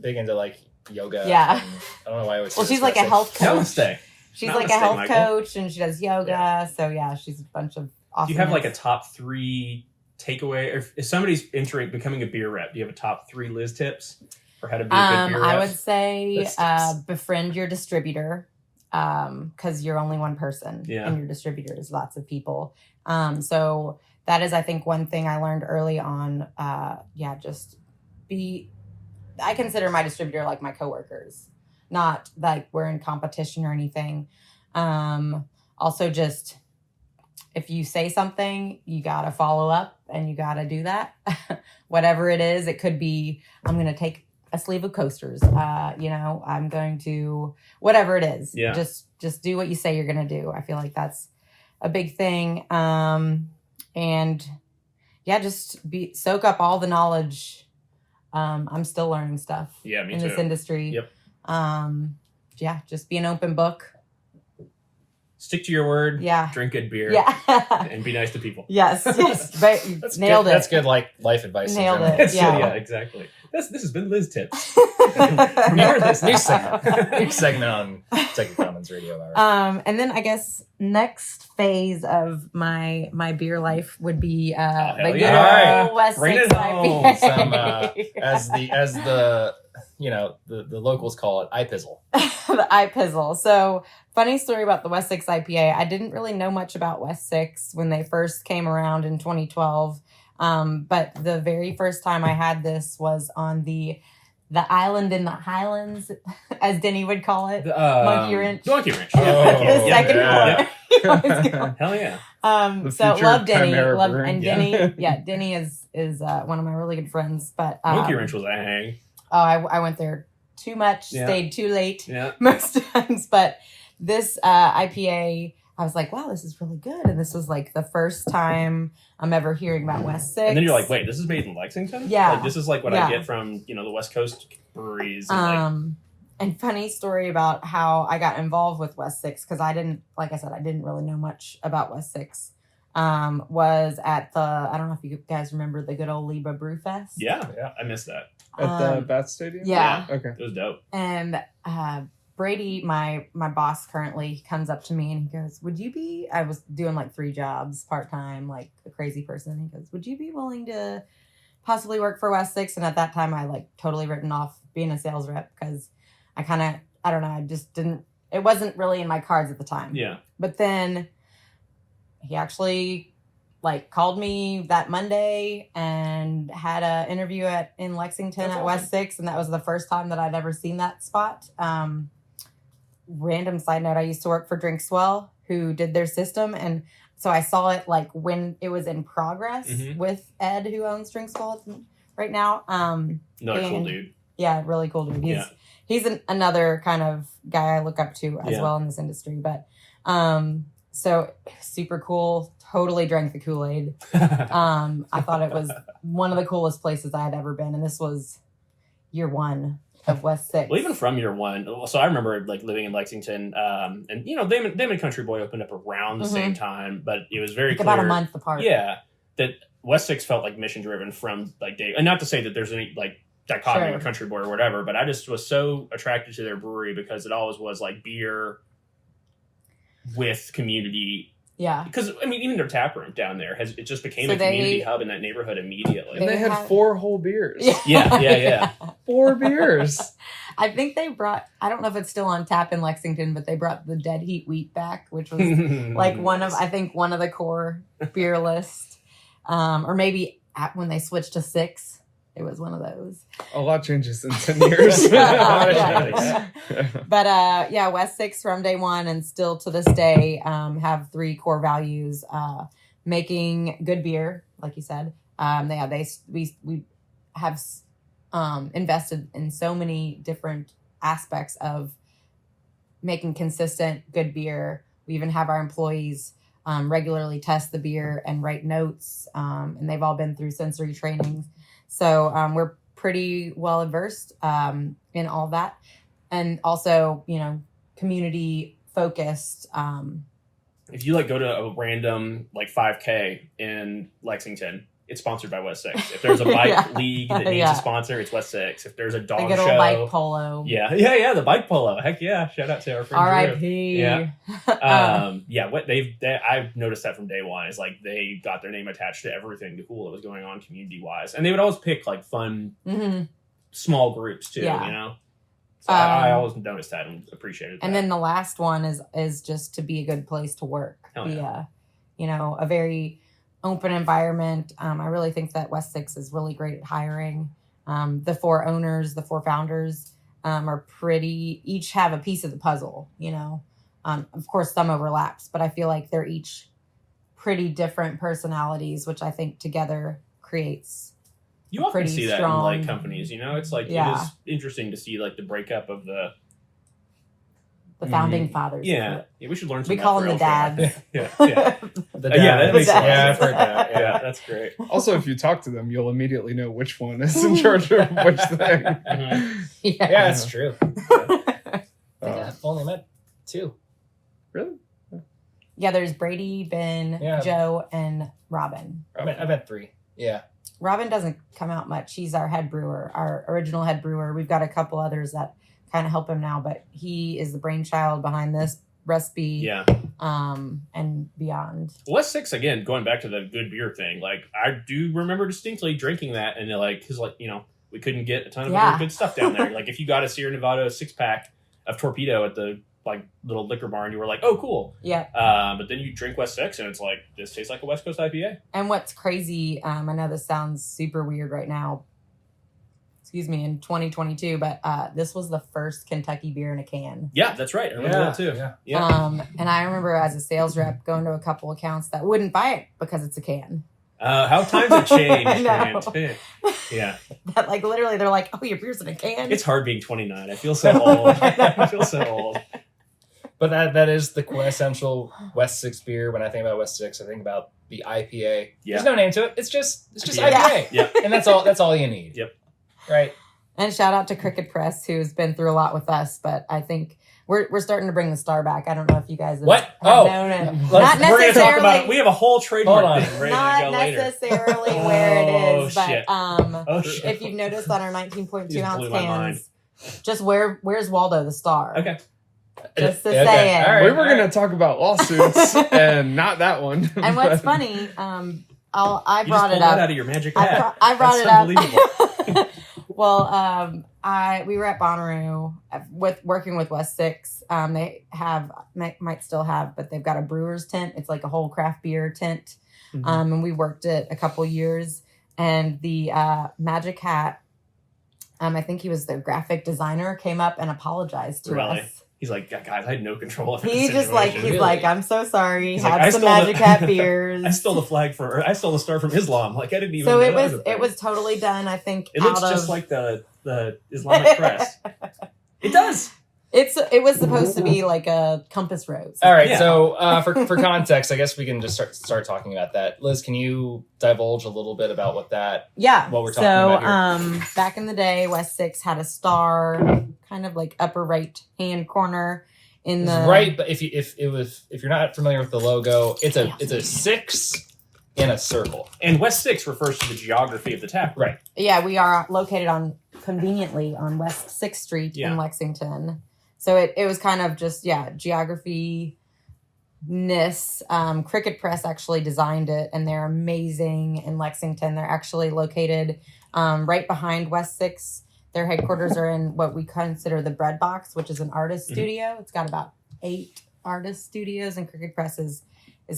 big into like yoga. Yeah. and I don't know why I always. Well, say she's this like a message. health coach. Namaste. She's Namaste, like a health Michael. coach, and she does yoga. So yeah, she's a bunch of awesome. Do you have like a top 3 takeaway? If somebody's becoming a beer rep, do you have a top 3 Liz tips for how to be a good beer rep? I would say Liz tips. befriend your distributor, because you're only one person, Yeah. and your distributor is lots of people. So that is, I think, one thing I learned early on. Just be. I consider my distributor like my coworkers, not like we're in competition or anything. Also, just if you say something, you got to follow up and you got to do that. Whatever it is, it could be, I'm going to take a sleeve of coasters. I'm going to, whatever it is, Yeah. just do what you say you're going to do. I feel like that's a big thing. Just soak up all the knowledge. I'm still learning stuff Yeah, me in too. this industry. Yep. Just be an open book. Stick to your word. Yeah. Drink good beer. Yeah. And be nice to people. Yes. But you nailed good. it. That's good, like life advice. in Nailed general. it. That's Yeah. yeah, exactly. This has been Liz Tips. Remember this new segment on Second Commons Radio Hour. And then I guess next phase of my beer life would be the hell good yeah. old West Bring Sixth it home. IPA. Some as the the locals call it ipizzle. The ipizzle. So funny story about the West Sixth IPA. I didn't really know much about West Six when they first came around in 2012. But the very first time I had this was on the island in the Highlands, as Denny would call it. Monkey Wrench. Monkey Wrench. Oh, The second yeah. one. Hell yeah. The So future love Denny. Chimera Brewing. And Denny, Denny is one of my really good friends. But Monkey Wrench was a hang. Oh, I went there too much, Yeah. stayed too late Yeah. most times. But this IPA, I was like, wow, this is really good. And this was like the first time I'm ever hearing about West Six. And then you're like, wait, this is made in Lexington? Yeah. Like, this is like what Yeah. I get from, the West Coast breweries. And And funny story about how I got involved with West Six, because I didn't really know much about West Six. Was at I don't know if you guys remember the good old Liba Brew Fest. yeah, I missed that. At the Bat Stadium? Yeah. Okay. It was dope. And Brady, my boss currently, comes up to me and he goes, I was doing like 3 jobs part-time, like a crazy person. He goes, would you be willing to possibly work for West Six? And at that time I like totally written off being a sales rep because I don't know, I just didn't, it wasn't really in my cards at the time. Yeah. But then he actually like called me that Monday and had an interview in Lexington That's at awesome. West Six. And that was the first time that I'd ever seen that spot. Random side note, I used to work for Drinkswell, who did their system. And so I saw it like when it was in progress Mhm. with Ed, who owns Drinkswell right now. Another cool And- dude. Yeah, really cool dude. Yeah. He's another kind of guy I look up to as Yeah. well in this industry. But so super cool. Totally drank the Kool-Aid. I thought it was one of the coolest places I had ever been, and this was year 1 of West Six. Well, even from year 1, so I remember like living in Lexington, and them and Country Boy opened up around the same time, but it was very like clear, about a month apart. Yeah, that West Six felt like mission driven from like day, and not to say that there's any like dichotomy Sure. with Country Boy or whatever, but I just was so attracted to their brewery because it always was like beer with community. Yeah. Because I mean, even their tap room down there it just became So a community hub in that neighborhood immediately. And they had have- 4 whole beers. Yeah. 4 beers. I think they brought, I don't know if it's still on tap in Lexington, but they brought the Dead Heat Wheat back, which was like one of the core beer list. Or maybe when they switched to 6, it was one of those. A lot changes in 10 years. Yeah. But West Six from day 1 and still to this day have 3 core values: making good beer, like you said. We have invested in so many different aspects of making consistent good beer. We even have our employees regularly test the beer and write notes, and they've all been through sensory training. So we're pretty well versed in all that. And also, community focused. If you like go to a random like 5K in Lexington, it's sponsored by West Six. If there's a bike league that needs Yeah. a sponsor, it's West Six. If there's a The dog good show, old bike polo. yeah, the bike polo. Heck yeah! Shout out to our friend R.I.P. Yeah. What I've noticed that from day 1 is like they got their name attached to everything cool that was going on community wise, and they would always pick like fun Mhm. small groups too. Yeah. So I always noticed that and appreciated that. And then the last one is just to be a good place to work. Hell Be yeah. a very open environment. I really think that West Six is really great at hiring. The 4 owners, the 4 founders are each have a piece of the puzzle, Of course, some overlaps, but I feel like they're each pretty different personalities, which I think together creates. You often pretty see that strong- in like companies, you know. It's like Yeah. it is interesting to see like the breakup of the. The founding fathers. Yeah, we should learn. We Some call them the dads. Yeah, yeah. The Yeah, that dad. makes sense. Yeah, I've heard that. Yeah, that's great. Also, if you talk to them, you'll immediately know which one is in charge of which thing. Mhm. Yeah. Yeah, that's true. I think Uh, I've only met 2. really? Yeah, there's Brady, Ben, Yeah. Joe, and Robin. I met 3. Yeah. Robin doesn't come out much. He's our head brewer, our original head brewer. We've got a couple others that kind of help him now, but he is the brainchild behind this recipe. Yeah. And beyond. West Six, again, going back to the good beer thing, like I do remember distinctly drinking that, and like, because like, you know, we couldn't get a ton of Yeah. other good stuff down there. Like if you got a Sierra Nevada 6-pack of Torpedo at the like little liquor barn, you were like, oh cool. Yeah. But then you drink West Six, and it's like, this tastes like a West Coast IPA. And what's crazy, I know this sounds super weird right now, in 2022, but this was the first Kentucky beer in a can. Yeah, that's right. I remember that too. Yeah. Yeah. And I remember as a sales rep going to a couple accounts that wouldn't buy it because it's a can. How times have changed, I man. know. Yeah. That like literally they're like, oh, your beer's in a can. It's hard being 29. I feel so old. I feel so old. But that is the quintessential West Six beer. When I think about West Six, I think about the IPA. Yeah. There's no name to it. It's just IPA. IPA. Yeah. And that's all you need. Yep. Right. And shout out to Cricket Press, who's been through a lot with us, but I think we're starting to bring the star back. I don't know if you guys have, What? have Oh. known it. Let's- Not We're going to talk about necessarily, it. We have a whole trademark Hold on. thing ready not to go later. necessarily where it Oh, is, but shit. Oh, shit. if you've noticed on our 19.2 You ounce blew my mind. cans, just where's Waldo the star? Okay. Just to Okay. say it. All right. We were going to talk about lawsuits and not that one. And what's but- funny, I You brought just pulled it that up. out of your magic I hat. brought That's it unbelievable. up. Well, we were at Bonnaroo working with West Six. They might still have, but they've got a brewer's tent. It's like a whole craft beer tent. Mhm. And we worked it a couple years. And the Magic Hat, I think he was the graphic designer, came up and apologized to Really? us. He's like, guys, I had no control over He's the just like, situation. he's like, I'm so sorry. He's like, Had I some stole the- Magic Hat beers. I stole the star from Islam. Like I didn't even. So know it that was a thing. it was totally done. I think It looks out just of, like the Islamic crest. It does. it was supposed to be like a compass rose. All right. Yeah. So for context, I guess we can just start talking about that. Liz, can you divulge a little bit about what we're talking about here? Back in the day, West Six had a star, kind of like upper right hand corner in the Right, but if you're not familiar with the logo, it's a 6 in a circle. And West Six refers to the geography of the tap room. Right. Yeah, we are located conveniently on West 6th Street Yeah. in Lexington. So it was kind of just, geography-ness. Cricket Press actually designed it, and they're amazing in Lexington. They're actually located right behind West 6. Their headquarters are in what we consider the Bread Box, which is an artist Mhm. studio. It's got about 8 artist studios, and Cricket Press is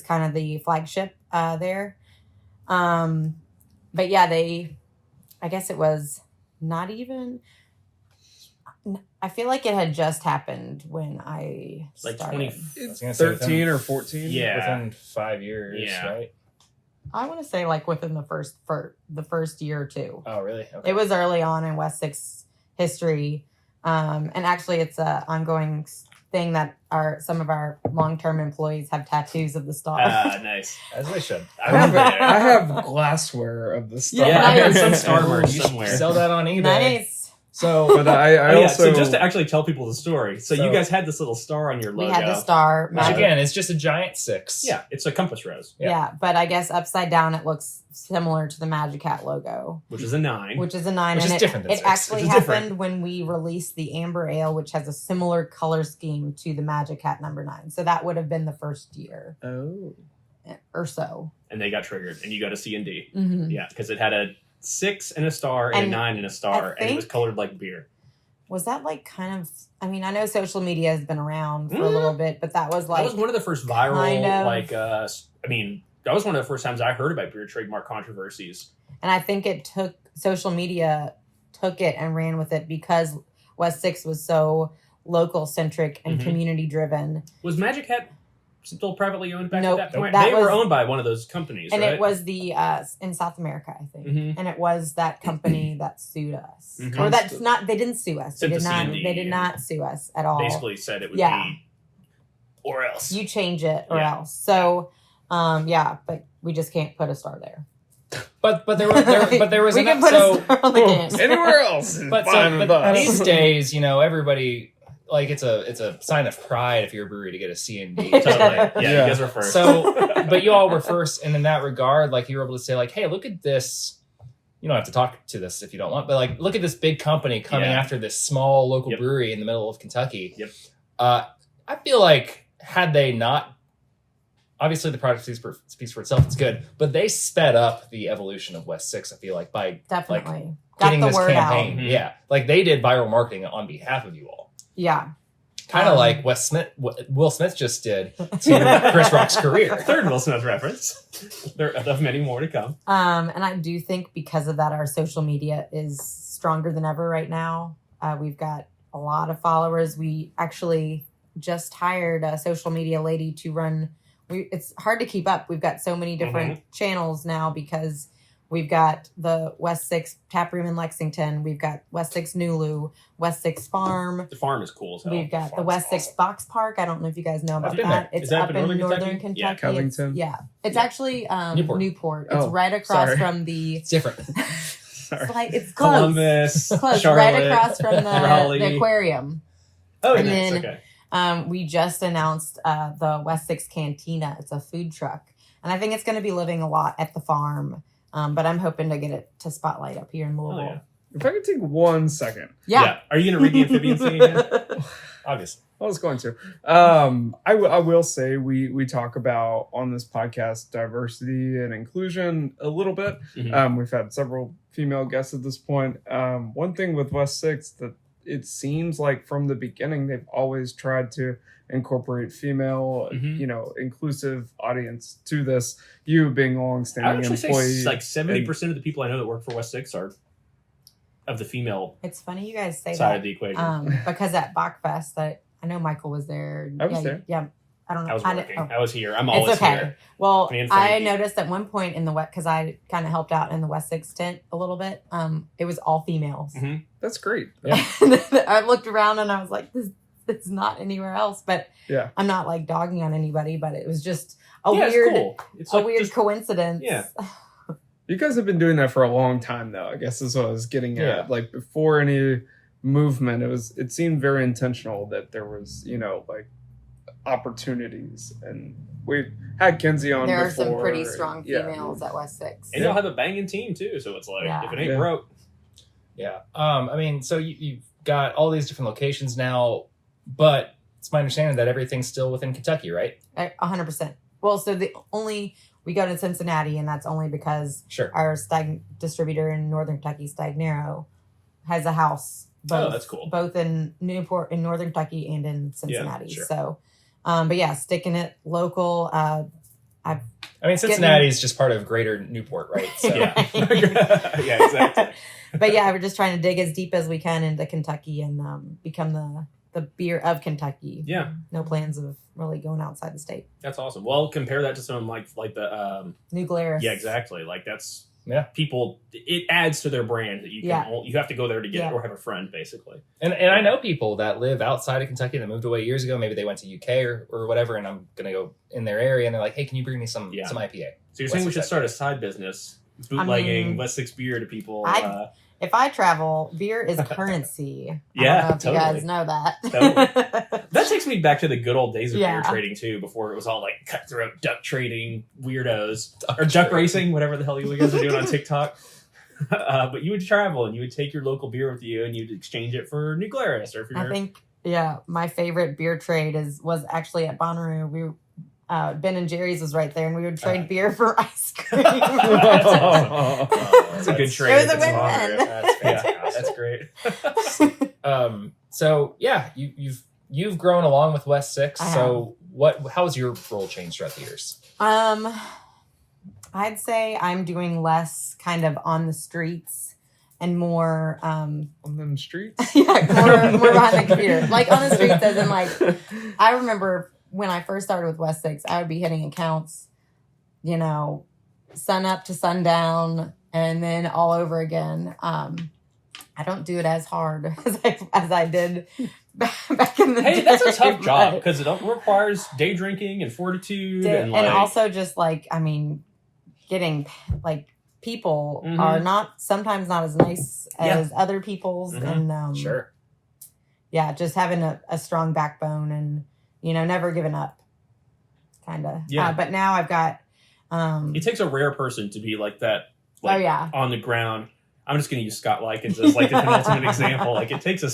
kind of the flagship there. But yeah, I guess it was not even... I feel like it had just happened when I Like started. 20 I was gonna say 13 or 14? Yeah. Within 5 years, Yeah. right? I want to say like within the first year or two. Oh, really? Okay. It was early on in West Six history, and actually, it's an ongoing thing that some of our long-term employees have tattoos of the star. Nice. As they should. I remember that. I have glassware of the stuff. Yeah, I got Nice. some Star merch You should somewhere. Sell that on eBay. Nice. So, But I Oh, yeah, also so just to actually tell people the story. So you So- guys had this little star on your logo. We had the star. which Magic- again, it's just a giant 6. Yeah, it's a compass rose, Yeah, but I guess upside down it looks similar to the Magic Hat logo, which is a 9. which is a 9. Which and is different than it 6, actually which is happened different. when we released the Amber Ale, which has a similar color scheme to the Magic Hat number 9. So that would have been the first year Oh. or so. And they got triggered, and you got a C and D. Mm-hmm. Yeah, because it had a 6 and a star and a And 9 and a star, I and it was think- colored like beer. Was that like kind of? I mean, I know social media has been around for a little bit, but that was like That was one of the first viral, kind of. that was one of the first times I heard about beer trademark controversies. And I think social media took it and ran with it because West Six was so local centric and Mhm. community driven. Was Magic Hat still privately owned back Nope. at that point? That They were was- owned by one of those companies, And right? it was the in South America, I think, Mhm. and it was that company that sued us, Mhm. or that's not. They didn't sue us. They Sent did to not. C&D They did and not sue us at all. basically said it would Yeah. be or else. You change it or Yeah. else. So, yeah, but we just can't put a star there. But there was we enough. can put So a star on the can. Anywhere else is but fine with us. these days, everybody like it's a sign of pride if you're a brewery to get a C&D. Totally. Yeah, Yeah. you guys were first. So, but you all were first, and in that regard, like you were able to say, like, hey, look at this. You don't have to talk to this if you don't want, but like, look at this big company coming Yeah. after this small local Yep. brewery in the middle of Kentucky. Yep. I feel like had they not, obviously the product speaks for itself, it's good, but they sped up the evolution of West Six. I feel like by Definitely getting got the this word campaign, out. yeah, like they did viral marketing on behalf of you all. Yeah. Kind of like Will Smith just did to Chris Rock's career. Third Will Smith reference. There are many more to come. And I do think because of that, our social media is stronger than ever right now. We've got a lot of followers. We actually just hired a social media lady to run. It's hard to keep up. We've got so many different channels now because we've got the West Six Tap Room in Lexington. We've got West Six Nulu, West Six Farm. The farm is cool as hell. We've got the Farm's West Six awesome. Box Park. I don't know if you guys know about I've been that. there. It's Is that up up in in northern Northern Kentucky. Kentucky? Yeah, Covington. It's actually Newport. Newport. It's Oh, right across sorry. from the. It's different. Sorry. It's close. Columbus, Close, Charlotte, right across from the Raleigh. aquarium. Oh, And nice. then- Okay. We just announced the West Six Cantina. It's a food truck, and I think it's going to be living a lot at the farm. But I'm hoping to get it to spotlight up here in Oh, Louisville. yeah. If I could take 1 second. Yeah. Are you going to read the amphibian scene again? Obviously. I was going to. I will say we talk about on this podcast diversity and inclusion a little bit. Mhm. We've had several female guests at this point. One thing with West Six that it seems like from the beginning they've always tried to incorporate female, Mhm. inclusive audience to this. You being a I would long-standing actually say employee, like 70% of the people I know that work for West Six are of the female It's funny you guys say side that of the equation. because at Bachfest, I know Michael was there. I was yeah, there. Yeah, I don't know. I was didn't- working. oh. I was here. I'm always It's okay. here. Well, Me and I Frankie. noticed at one point in the West, because I kind of helped out in the West Six tent a little bit. It was all females. Mhm. that's great. Yeah. I looked around and I was like, this is not anywhere else. But Yeah. I'm not like dogging on anybody, but it was just a Yeah, it's weird, cool. It's a like weird just- coincidence. Yeah. You guys have been doing that for a long time, though. I guess is what I was getting at. Yeah. Like before any movement, it seemed very intentional that there was, like opportunities, and we've had Kenzie on. There are before, some pretty and- strong yeah. females at West Six. And you'll have a banging team too, so it's like Yeah. if it ain't Yeah. broke, Yeah. I mean, so you've got all these different locations now, but it's my understanding that everything's still within Kentucky, right? 100%. Well, so we go to Cincinnati, and that's only because Sure. our distributor in Northern Kentucky, Stagnero, has a house. Both, that's cool. Both in Newport, in Northern Kentucky, and in Cincinnati. sure. So, but yeah, sticking it local. I mean, Cincinnati is just part of Greater Newport, right? So, yeah, yeah, exactly. But yeah, we're just trying to dig as deep as we can into Kentucky and become the beer of Kentucky. Yeah, No plans of really going outside the state. that's awesome. Well, compare that to something like the New Glarus. yeah, exactly. Like that's Yeah. people. It adds to their brand that you can. Yeah. You have to go there to get Yeah. it or have a friend, basically. And I know people that live outside of Kentucky that moved away years ago. Maybe they went to UK or whatever, and I'm going to go in their area, and they're like, hey, can you bring me some Yeah. IPA? So you're saying we West should Six start a IPA. side business, bootlegging mean, West Six beer to people. If I travel, beer is currency. Yeah, I don't know if totally. you guys know that. Totally. That takes me back to the good old days of Yeah. beer trading too, before it was all like cutthroat duck trading weirdos or duck racing, whatever the hell you guys are doing on TikTok. But you would travel and you would take your local beer with you and you'd exchange it for New Glarus or for I your. think, yeah, my favorite beer trade was actually at Bonnaroo. We Ben and Jerry's was right there, and we would trade beer for ice cream. That's awesome. It's a good trade. It was a if it's long. win-win. That's Yeah, fantastic. that's great. So yeah, you've grown along with West Six. I So how's your role changed throughout the years? I'd say I'm doing less kind of on the streets and more On them streets. yeah, more behind the computer. Like on the streets as in like I remember when I first started with West Six, I would be hitting accounts, you know, sun up to sundown and then all over again. I don't do it as hard as I did back in the day. Hey, that's a tough job but- because it requires day drinking and fortitude and also just like, I mean, getting like people Mhm. are sometimes not as nice as other people's. Mhm. And Sure. yeah, just having a strong backbone and, you know, never giving up kind of. Yeah. But now I've got, it takes a rare person to be like that. Like, oh yeah. on the ground. I'm just going to use Scott Likens as like the penultimate example. Like it takes a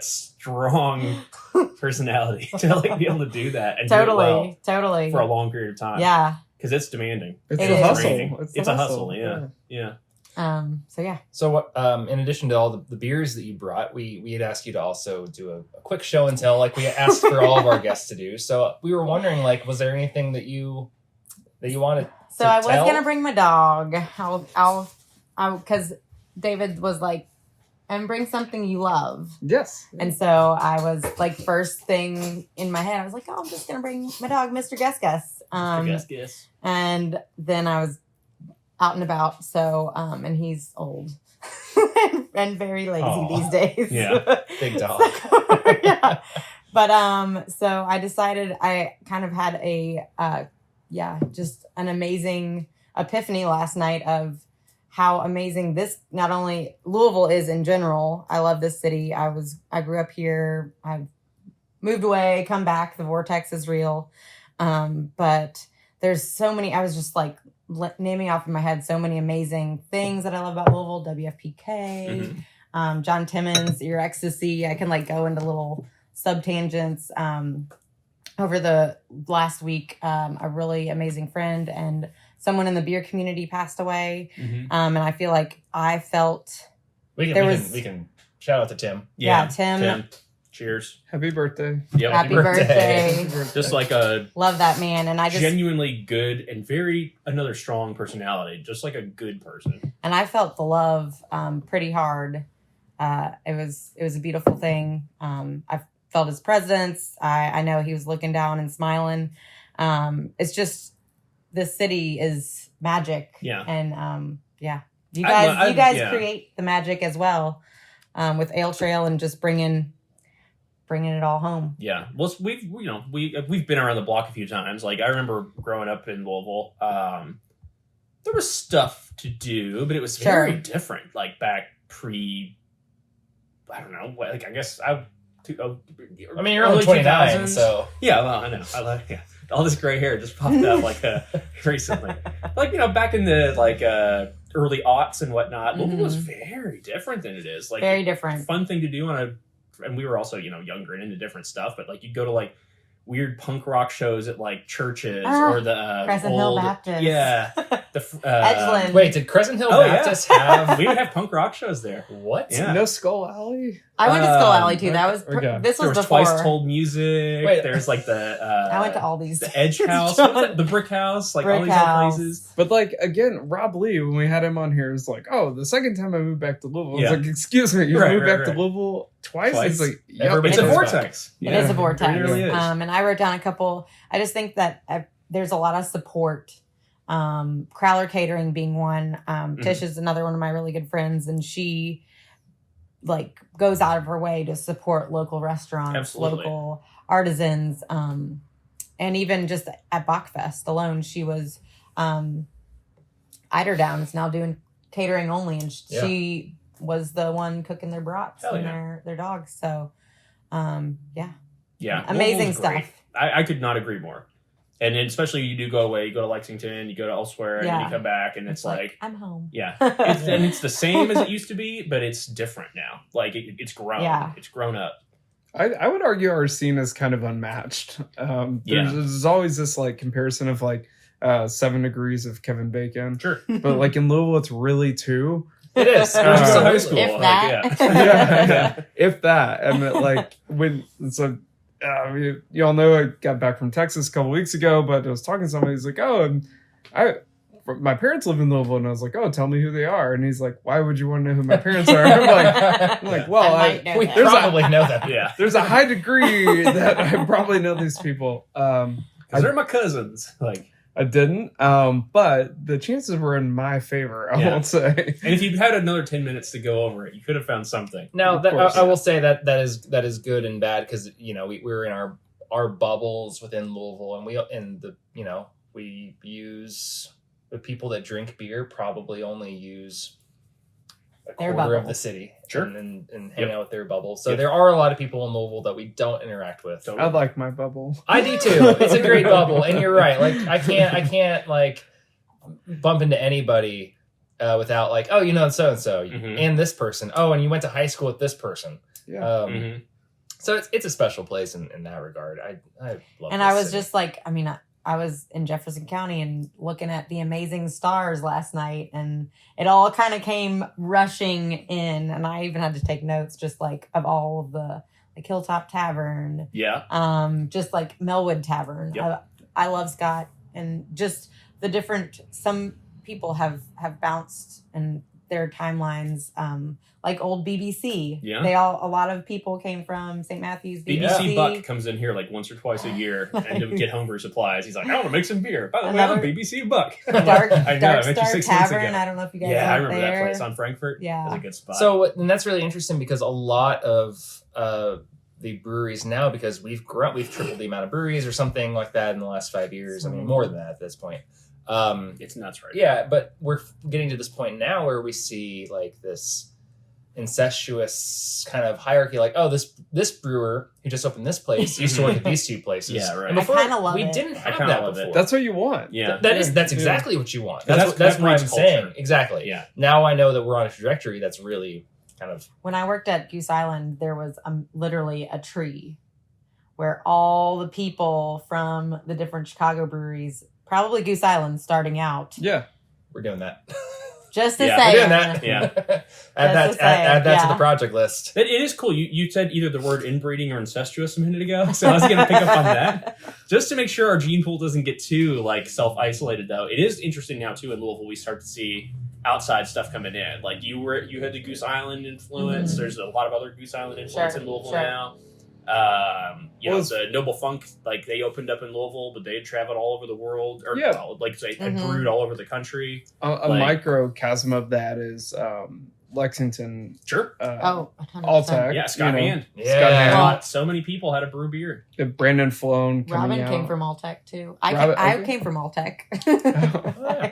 strong personality to like be able to do that and do it well totally for a long period of time. Yeah. Because it's demanding. It's It a is. hustle. Draining. It's a hustle. Yeah. So yeah. So what? In addition to all the beers that you brought, we had asked you to also do a quick show and tell, like we asked for all of our guests to do. So we were wondering, like, was there anything that you wanted? So to I was tell? gonna bring my dog. Because David was like, and bring something you love. Yes. And so I was like, first thing in my head, I was like, oh, I'm just gonna bring my dog, Mr. Gus Gus. Guess. And then I was out and about. So and he's old and very lazy Aw. these days. Yeah. Big dog. Yeah. But so I decided I kind of had just an amazing epiphany last night of how amazing this not only Louisville is in general. I love this city. I grew up here. I've moved away, come back. The vortex is real. But there's so many, I was just like naming off in my head so many amazing things that I love about Louisville. WFPK, John Timmons, Your Ecstasy. I can like go into little sub tangents. Over the last week, a really amazing friend and someone in the beer community passed away. And I feel like I felt We was- can shout out to Tim. Yeah, Tim. Cheers. Happy birthday. Yep. Happy birthday. Just like a Love that man. And I just genuinely good and another strong personality. Just like a good person. and I felt the love pretty hard. It was a beautiful thing. I felt his presence. I know he was looking down and smiling. It's just this city is magic. Yeah. And you I- guys yeah. create the magic as well with Ale Trail and just bringing it all home. Yeah. Well, we've been around the block a few times. Like I remember growing up in Louisville, there was stuff to do, but it was very different. Like back I don't know. Like I guess I mean, you're only 29, so yeah. Well, I know. All this gray hair just popped up like recently. Like back in the early aughts and whatnot. Louisville was very different than it is. Like Very different. Fun thing to do and we were also younger and into different stuff, but like you'd go to like weird punk rock shows at like churches or the Crescent Hill Baptist. Yeah, the Edgeland. wait, did Crescent Hill Oh, yeah. Baptist have we would have punk rock shows there. what? Yeah. No Skull Alley. I went to Skull Alley too. That was Okay. this There was was before. Twice Told Music. Wait. There's like the I went to all these. the Edge House, what was that? The Brick House, like all Brick these other House. places. But like again, Rob Lee, when we had him on here, is like, oh, the second time I moved back to Louisville. I Yeah. was like, excuse me, you Right, moved right, back to right. Louisville twice? Twice. It's like, yep. Everybody It's a goes vortex. It is a Yeah. vortex. It really is. And I wrote down a couple. I just think that there's a lot of support. Crowler Catering being one. Tish is another one of my really good friends, and she like goes out of her way to support local restaurants, Absolutely. local artisans, and even just at Bachfest alone, she was Eiderdown is now doing catering only, and she was the one cooking their brats Hell and yeah. their dogs. So, yeah. Yeah, Amazing Louisville's great. stuff. I could not agree more. And then especially you do go away, you go to Lexington, you go to elsewhere, and then Yeah. you come back, and it's like I'm home. yeah, it's the same as it used to be, but it's different now. Like it's grown. Yeah. It's grown up. I would argue our scene is kind of unmatched. There's always this like comparison of like 7 degrees of Kevin Bacon. Sure. But like in Louisville, it's really 2. It is. It was just in high If school. If like, that. yeah, if that. And it, like when so you all know I got back from Texas a couple weeks ago, but I was talking to somebody who's like, oh, and my parents live in Louisville, and I was like, oh, tell me who they are. And he's like, why would you want to know who my parents are? I'm like, well, I might know we that. probably know them. Yeah. there's a high degree that I probably know these people. Because they're my cousins. Like, I didn't, but the chances were in my favor, I Yeah. won't say. and if you had another 10 minutes to go over it, you could have found something. Now, Of course. I will say that is good and bad because we're in our bubbles within Louisville, and we use the people that drink beer probably only use a Their quarter of bubble. the city, Sure. and hang Yep. out with their bubble. So Yep. there are a lot of people in Louisville that we don't interact with. Totally. I like my bubble. I do too. It's a great bubble, and you're right. Like I can't like bump into anybody without like, oh, you know, so and so, Mhm. and this person. Oh, and you went to high school with this person. Yeah. Mhm. So it's a special place in that regard. I love. And this I was city. just like, I mean, I was in Jefferson County and looking at the amazing stars last night, and it all kind of came rushing in, and I even had to take notes, just like of all of the like Hilltop Tavern, Yeah. just like Melwood Tavern. Yep. I love Scott, and just the different. Some people have bounced in their timelines. Like old BBC. Yeah. A lot of people came from St. Matthew's. BBC Buck comes in here like once or twice a year and to get homebrew supplies. He's like, I want to make some beer. By the way, I'm Another- BBC Buck. Dark, I know, Dark I met you Star 6 months Tavern. ago. I don't know if you guys Yeah, I went remember there. that place on Frankfurt. Yeah. That's a good spot. So, and that's really interesting because a lot of the breweries now, because we've tripled the amount of breweries or something like that in the last 5 years. I mean, more than that at this point. it's nuts, right? Yeah, but we're getting to this point now where we see like this incestuous kind of hierarchy, like, oh, this brewer who just opened this place used to work at these 2 places. Yeah, right. And before, I kinda love we it. didn't I have kinda that love it. before. That's what you want. Yeah. That's Yeah. exactly what you want. That's- That's what I'm breeds saying. culture. Exactly. Yeah. Now I know that we're on a trajectory that's really kind of When I worked at Goose Island, there was literally a tree where all the people from the different Chicago breweries, probably Goose Island starting out, Yeah. we're doing that. just to Yeah, say, We're doing that. Yeah. add that Just to add say, that to yeah. the project list. It is cool. You said either the word inbreeding or incestuous a minute ago, so I was going to pick up on that. Just to make sure our gene pool doesn't get too like self-isolated, though. It is interesting now too in Louisville. We start to see outside stuff coming in. Like you had the Goose Island influence. Mhm. There's a lot of other Goose Island influence Sure, in Louisville sure. now. The Noble Funk, like they opened up in Louisville, but they had traveled all over the world, or Yeah. like they had Mhm. brewed all over the country. A Like- microcosm of that is Lexington. Sure. Oh, 100%. Alltech. Yeah, Scott Hand. Yeah. Scott Hand. Taught so many people how to brew beer. Brandon Flown coming Robin out. came from Alltech too. Robin- I okay. came from Alltech.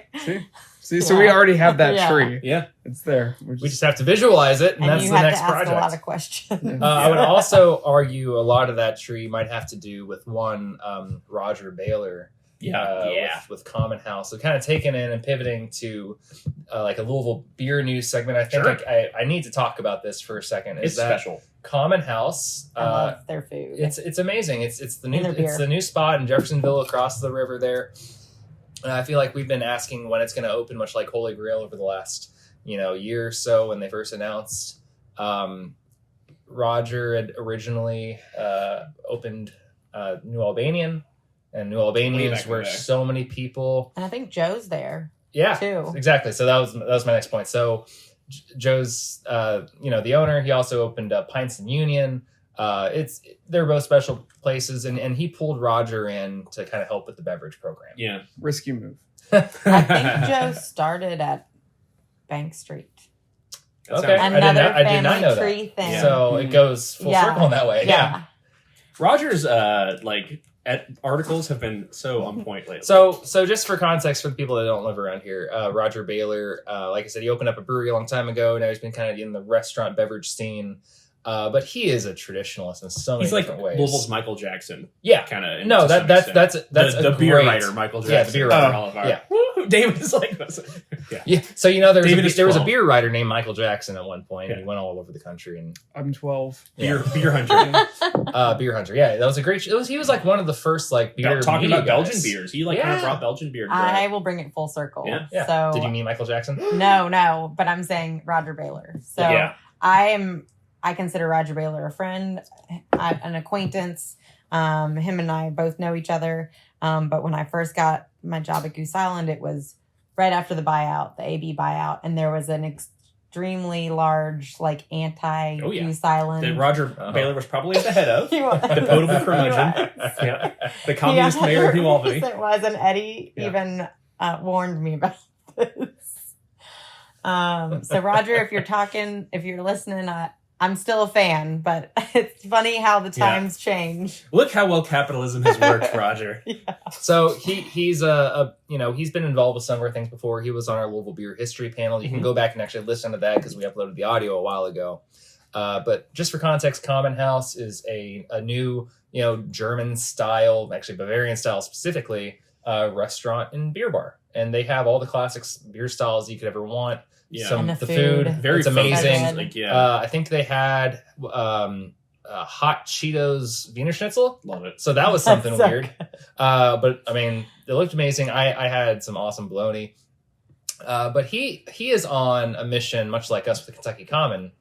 See, so we already have that Yeah. tree. Yeah. It's there. We just have to visualize it, and, And that's you the have next to ask project. a lot of questions. Yeah. I would also argue a lot of that tree might have to do with one Roger Baylor, with Common House. So kind of taking in and pivoting to like a Louisville beer news segment. I think Sure. I need to talk about this for a second. It's Is that special. Common House? I love their food. It's amazing. It's the new And their beer. it's the new spot in Jeffersonville across the river there. And I feel like we've been asking when it's going to open, much like Holy Grail over the last year or so when they first announced. Roger had originally opened New Albanian, and New Albanian back is in where the day. so many people. And I think Joe's there Yeah, too. exactly. So that was my next point. So Joe's the owner. He also opened up Pints and Union. They're both special places, and he pulled Roger in to kind of help with the beverage program. Yeah. Risky move. I think Joe started at Bank Street. That Okay. sounds- Another I did not family know that. tree thing. Yeah. So it goes full Yeah. circle in that way. Yeah. Roger's articles have been so on point lately. So just for context for the people that don't live around here, Roger Baylor, like I said, he opened up a brewery a long time ago. Now he's been kind of in the restaurant beverage scene. But he is a traditionalist in so many he's like different ways. Louisville's Michael Jackson, Yeah. kind of. No, that's the a beer great- writer, Michael Jackson. Yeah, the beer writer. All of our- Yeah. Woo! David is like, yeah. Yeah. So David is there was a 12. beer writer named Michael Jackson at one point, and Yeah. he went all over the country and I'm 12. Beer hunter. Beer Hunter. Yeah, that was a great. He was like one of the first like beer Talking media about Belgian guys. beers. He kind of Yeah. brought Belgian beer. to I it. will bring it full circle. Yeah. Yeah. So Did you mean Michael Jackson? no, but I'm saying Roger Baylor. So Yeah. I consider Roger Baylor a friend, an acquaintance. Him and I both know each other. But when I first got my job at Goose Island, it was right after the buyout, the AB buyout, and there was an extremely large, like, anti-Goose Island. That Roger Baylor was probably at the head of. He was. The potable curmudgeon. Yeah. The communist mayor of New Albany. It was, and Eddie even warned me about this. So Roger, if you're listening, I'm still a fan, but it's funny how the times change. Look how well capitalism has worked, Roger. So he's he's been involved with some of our things before. He was on our Louisville Beer History panel. You can go back and actually listen to that because we uploaded the audio a while ago. But just for context, Common House is a new, German style, actually Bavarian style specifically, restaurant and beer bar. And they have all the classic beer styles you could ever want. Yeah. And the food, very it's amazing. Like, I think they had hot Cheetos Wiener Schnitzel. Love it. So that was something so weird. But I mean, it looked amazing. I had some awesome bologna. But he is on a mission, much like us with the Kentucky Common.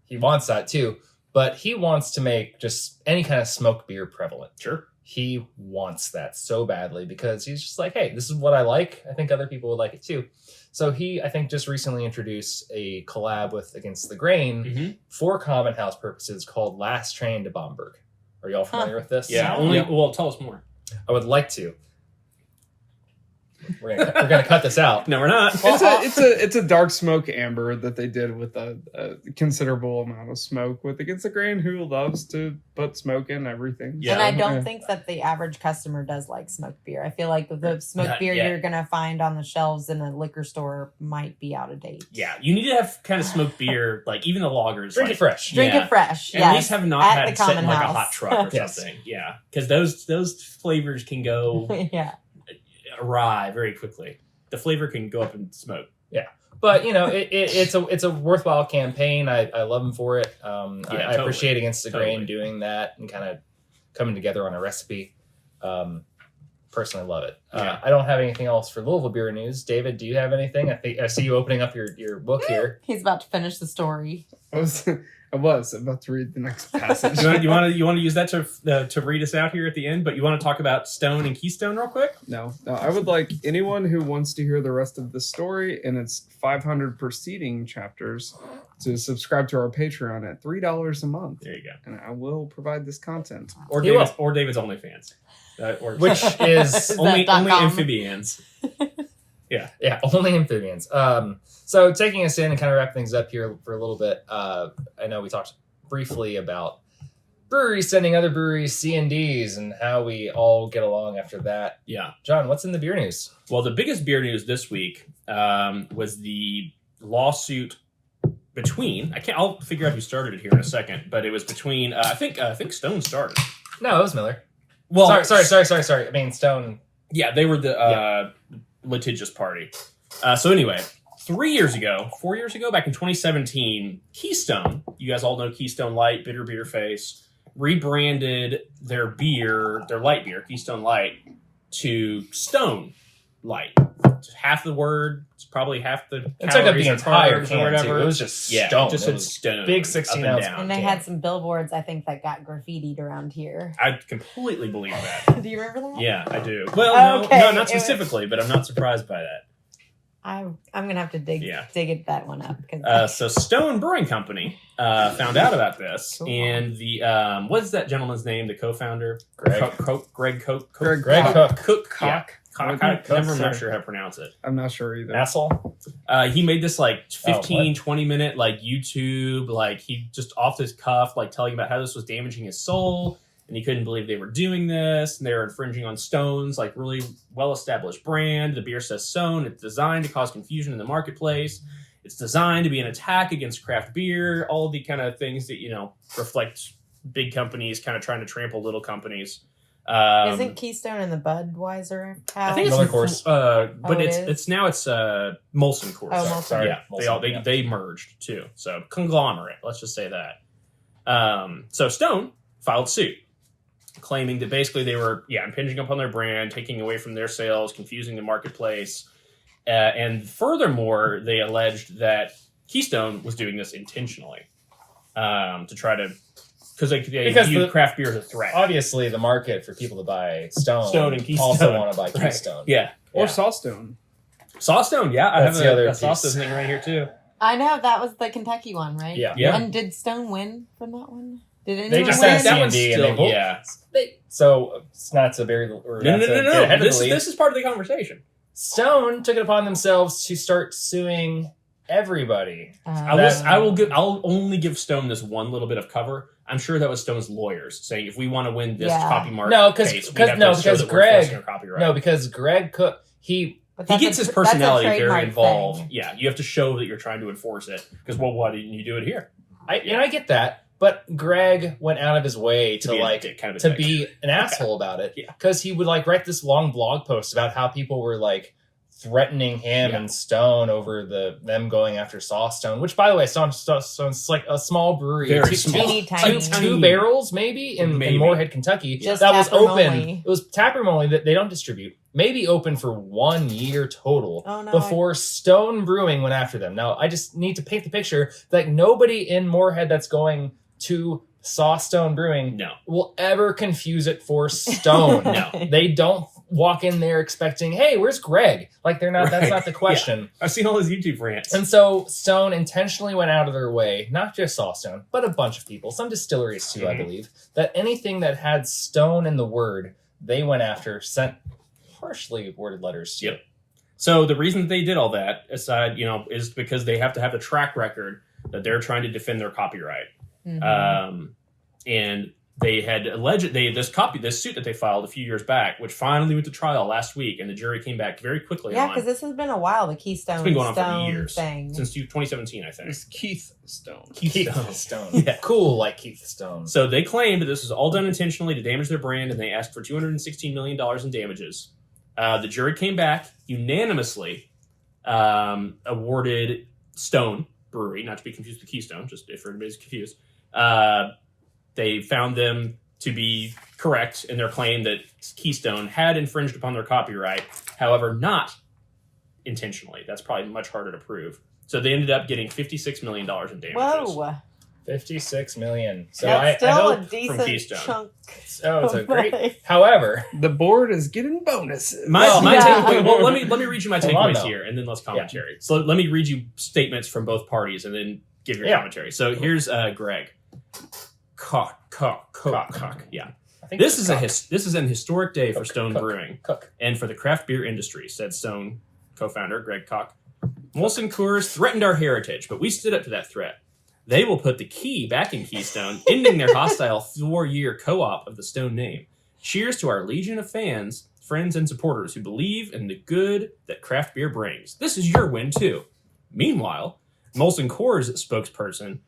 He wants that too, but he wants to make just any kind of smoked beer prevalent. Sure. He wants that so badly because he's just like, hey, this is what I like. I think other people would like it too. So he, I think, just recently introduced a collab with Against the Grain for Common House purposes called Last Train to Bamberg. Are y'all familiar with this? Yeah. Well, tell us more. I would like to. We're gonna cut this out. No, we're not. It's a dark smoke amber that they did with a considerable amount of smoke with Against the Grain, who loves to put smoke in everything. Yeah. And I don't think that the average customer does like smoked beer. I feel like the smoked Not beer yet. you're going to find on the shelves in a liquor store might be out of date. Yeah, you need to have kind of smoked beer, like even the lagers. Drink like, it fresh. Drink Yeah. it fresh. At least have not at had the it sit in Common like a House. hot truck or Yes. something. Yeah, because those flavors can go Yeah. awry very quickly. The flavor can go up in smoke. But it's a worthwhile campaign. I love him for it. I totally. appreciate Against the Grain Totally. doing that and kind of coming together on a recipe. Personally love it. Yeah. I don't have anything else for Louisville beer news. David, do you have anything? I see you opening up your book here. He's about to finish the story. I was about to read the next passage. You want to use that to read us out here at the end, but you want to talk about Stone and Keystone real quick? No, I would like anyone who wants to hear the rest of the story and its 500 preceding chapters to subscribe to our Patreon at $3 a month, There you go. and I will provide this content. Or You David's OnlyFans. That works. Which is only that.com? amphibians. Yeah, only amphibians. So taking us in and kind of wrap things up here for a little bit. I know we talked briefly about breweries sending other breweries C&Ds and how we all get along after that. Yeah. John, what's in the beer news? Well, the biggest beer news this week was the lawsuit between. I'll figure out who started it here in a second, but it was between. I think Stone started. No, it was Miller. Well, Sorry. I mean, Stone. Yeah, they were the litigious party. So anyway, 4 years ago, back in 2017, Keystone, you guys all know Keystone Light, bitter beer face, rebranded their light beer, Keystone Light, to Stone Light. It's half the word, it's probably half the It took up the calories or entire carbs or can, whatever. too. It was just Yeah, Stone. it just It said was Stone. big up 16 and ounce. down. And they can. had some billboards, I think, that got graffitied around here. I completely believe that. Do you remember that? Yeah, I do. Well, Okay, no, not it was- specifically, but I'm not surprised by that. I'm gonna have to dig that one up because So Stone Brewing Company found out about this, Cool. and the what is that gentleman's name? The co-founder, Greg. Greg Cook. Cook. Yeah. I'm not sure how to pronounce it. I'm not sure either. Asshole. He made this like 15, what? 20 minute like YouTube, like he just off his cuff, like telling about how this was damaging his soul, and he couldn't believe they were doing this, and they were infringing on Stone's like really well-established brand. The beer says Stone. It's designed to cause confusion in the marketplace. It's designed to be an attack against craft beer. All of the kind of things that reflect big companies kind of trying to trample little companies. isn't Keystone in the Budweiser house? I think Miller it's Coors. but it it's is? it's now it's Molson Coors. Oh, Molson. Sorry. Yeah, Molson, they merged too. So conglomerate. Let's just say that. So Stone filed suit, claiming that basically they were impinging upon their brand, taking away from their sales, confusing the marketplace, and furthermore, they alleged that Keystone was doing this intentionally to try to. Because they viewed craft beer as a threat. Obviously, the market for people to buy Stone Stone and Keystone. also want to buy Right. Keystone. Yeah. Or Yeah. Sawstone. Sawstone, yeah. I That's have the other a Sawstone piece. thing right here, too. I know that was the Kentucky one, right? Yeah. Yeah. And did Stone win from that one? Did anyone They just win? sent that one's C&D and they still, both. yeah. So it's not to bury. Or No. not to get ahead of This the lead. is part of the conversation. Stone took it upon themselves to start suing everybody. I'll only give Stone this one little bit of cover. I'm sure that was Stone's lawyers saying if we want to win this Yeah. copy mark No, case, because we have to show that we're Greg. enforcing our copyright. No, because Greg Cook. But He that's gets a his tr- that's a personality very trademark involved. thing. Yeah, you have to show that you're trying to enforce it. Because why didn't you do it here? I get that, but Greg went out of his way to be a like dick, kind of a to dick. be an asshole about it. Yeah. Because he would like write this long blog post about how people were like threatening him Yeah. and Stone over them going after Sawstone, which by the way, Stone's like a small brewery, Very small. Teeny tiny. two barrels maybe in Maybe. Moorhead, Kentucky. Just that was taproom open. only. It was taproom only that they don't distribute. Maybe open for 1 year total Oh, no, before Stone Brewing went after them. Now I just need to paint the picture that nobody in Moorhead that's going to Stone Brewing No. will ever confuse it for Stone. No. They don't walk in there expecting, hey, where's Greg? Like they're not. That's Right. not the question. I've seen all his YouTube rants. And so Stone intentionally went out of their way, not just Sawstone, but a bunch of people, some distilleries too, I Mhm. believe, that anything that had Stone in the word, they went after, sent harshly worded letters to. Yep. So the reason that they did all that, aside, is because they have to have a track record that they're trying to defend their copyright. Mhm. And they had alleged this suit that they filed a few years back, which finally went to trial last week, and the jury came back very quickly Yeah, on. because this has been a while, the Keystone It's been going on Stone for years, thing. since 2017, I think. It's Keith Stone. Keith Stone. Yeah. Cool like Keith Stone. So they claimed that this was all done intentionally to damage their brand, and they asked for $216 million in damages. The jury came back unanimously, awarded Stone Brewery, not to be confused with Keystone, just if everybody's confused. They found them to be correct in their claim that Keystone had infringed upon their copyright, however, not intentionally. That's probably much harder to prove. So they ended up getting $56 million in damages. Whoa. 56 million. So That's still I a hope decent Keystone. chunk. oh, it's a of great. money. However, The board is getting bonuses. My Yeah. takeaway. Well, let me read you my Hold on, takeaways though. here, and then let's commentary. So let me read you statements from both parties, and then give your Yeah. commentary. So here's Greg. Cock. Yeah. I think This it's is Cock. this is an historic day for Cook, Stone Cook. Brewing Cook. and for the craft beer industry, said Stone co-founder Greg Koch. Molson Coors threatened our heritage, but we stood up to that threat. They will put the key back in Keystone, ending their hostile 4-year co-op of the Stone name. Cheers to our legion of fans, friends, and supporters who believe in the good that craft beer brings. This is your win, too. Meanwhile, Molson Coors spokesperson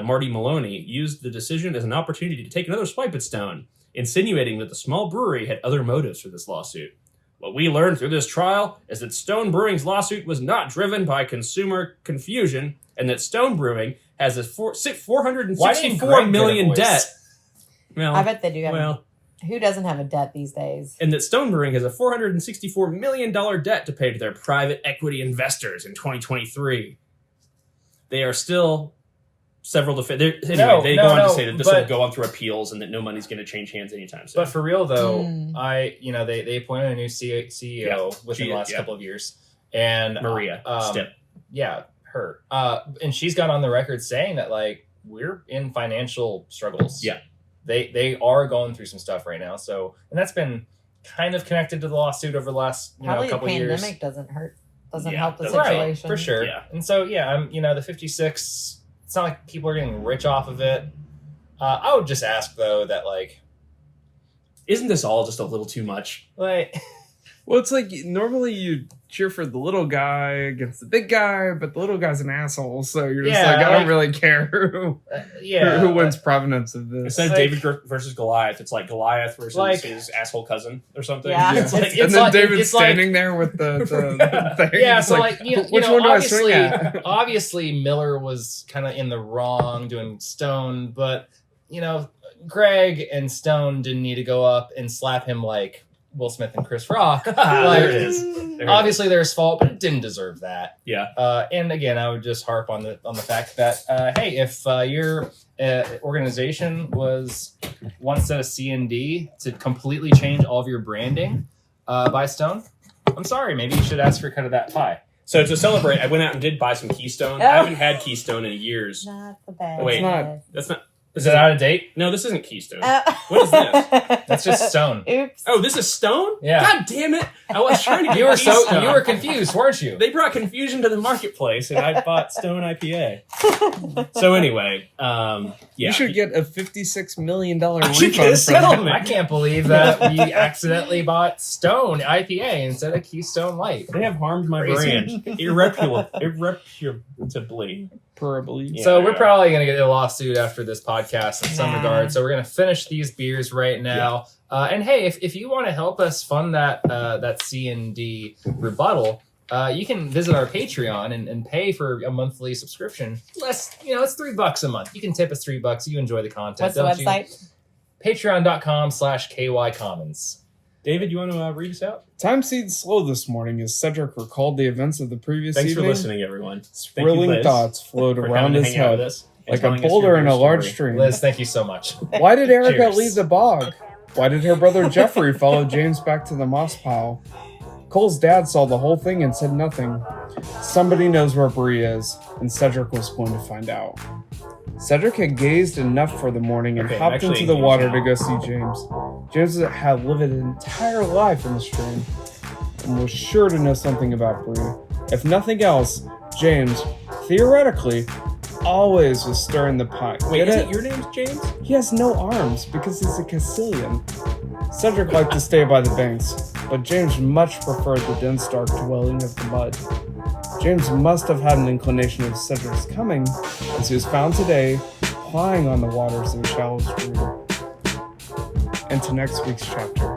Marty Maloney used the decision as an opportunity to take another swipe at Stone, insinuating that the small brewery had other motives for this lawsuit. What we learned through this trial is that Stone Brewing's lawsuit was not driven by consumer confusion, and that Stone Brewing has a Why didn't $464 Greg million get a voice? debt. Well, I bet they do have well, who doesn't have a debt these days? and that Stone Brewing has a $464 million debt to pay to their private equity investors in 2023. They are still several anyway, they go on to say that this will but- go on through appeals and that no money's going to change hands anytime soon. But for real though, Mm. they appointed a new CEO within the last yeah. couple of years, and Maria Stipp. yeah, her, and she's got on the record saying that like we're in financial struggles. Yeah. They are going through some stuff right now. So, and that's been kind of connected to the lawsuit over the last Probably the couple of years. pandemic doesn't Yeah, help the doesn't- situation. Right, for sure. Yeah. And so, yeah, I'm, the 56, it's not like people are getting rich off of it. I would just ask, though, that, like, Isn't this all just a little too much? Well, it's like normally you cheer for the little guy against the big guy, but the little guy's an asshole, so you're just Yeah, like, I like- don't really care who wins provenance of this. Instead of like- David versus Goliath, it's like Goliath versus Like- his asshole cousin or something. Yeah. It's like- and it's then like- David's it's like- standing there with the thing. Yeah, It's so like, which one do I swing at? obviously Miller was kind of in the wrong doing Stone, but Greg and Stone didn't need to go up and slap him like Will Smith and Chris Rock. There it is. There it Obviously, their fault, but it didn't deserve that. Yeah. And again, I would just harp on the fact that hey, if your organization wants a C&D to completely change all of your branding by Stone, I'm sorry. Maybe you should ask for a cut of that pie. So to celebrate, I went out and did buy some Keystone. I haven't had Keystone in years. Not the best. Wait. It's That's not. Is it out of date? No, this isn't Keystone. What is this? That's just Stone. Oops. Oh, this is Stone? Yeah. God damn it! I was trying to get You were Keystone. you were confused, weren't you? They brought confusion to the marketplace, and I bought Stone IPA. So anyway, yeah. You should get a $56 million I should refund get a from settlement. I can't believe that we accidentally bought Stone IPA instead of Keystone Light. They have harmed my Crazy. brand irreparably. Probably. Yeah. So we're probably going to get a lawsuit after this podcast in some regard. So we're going to finish these beers right now. And hey, if you want to help us fund that C&D rebuttal, you can visit our Patreon and pay for a monthly subscription. Less, it's $3 a month. You can tip us $3. You enjoy the content. What's the don't you? website? Patreon.com/KYCommons. David, you want to read us out? Time seemed slow this morning as Cedric recalled the events of the previous Thanks evening. for listening, everyone. Thank you, Swirling Liz, thoughts flowed for around coming to his hang out with head us and like a telling us boulder your in a large story. stream. Liz, thank you so much. Why did Erica Cheers. leave the bog? Why did her brother Jeffrey follow James back to the moss pile? Cole's dad saw the whole thing and said nothing. Somebody knows where Bree is, and Cedric was going to find out. Cedric had gazed enough for the morning and Okay, hopped actually into the water to engaged go see James. James had lived an entire life in the stream and was sure to know something about Bree. If nothing else, James, theoretically, always was stirring the pot. Wait, Get is it? it your name's James? He has no arms because he's a Caecilian. Cedric liked to stay by the banks, but James much preferred the dense dark dwelling of the mud. James must have had an inclination of Cedric's coming, as he was found today plying on the waters of a shallow stream. Into next week's chapter.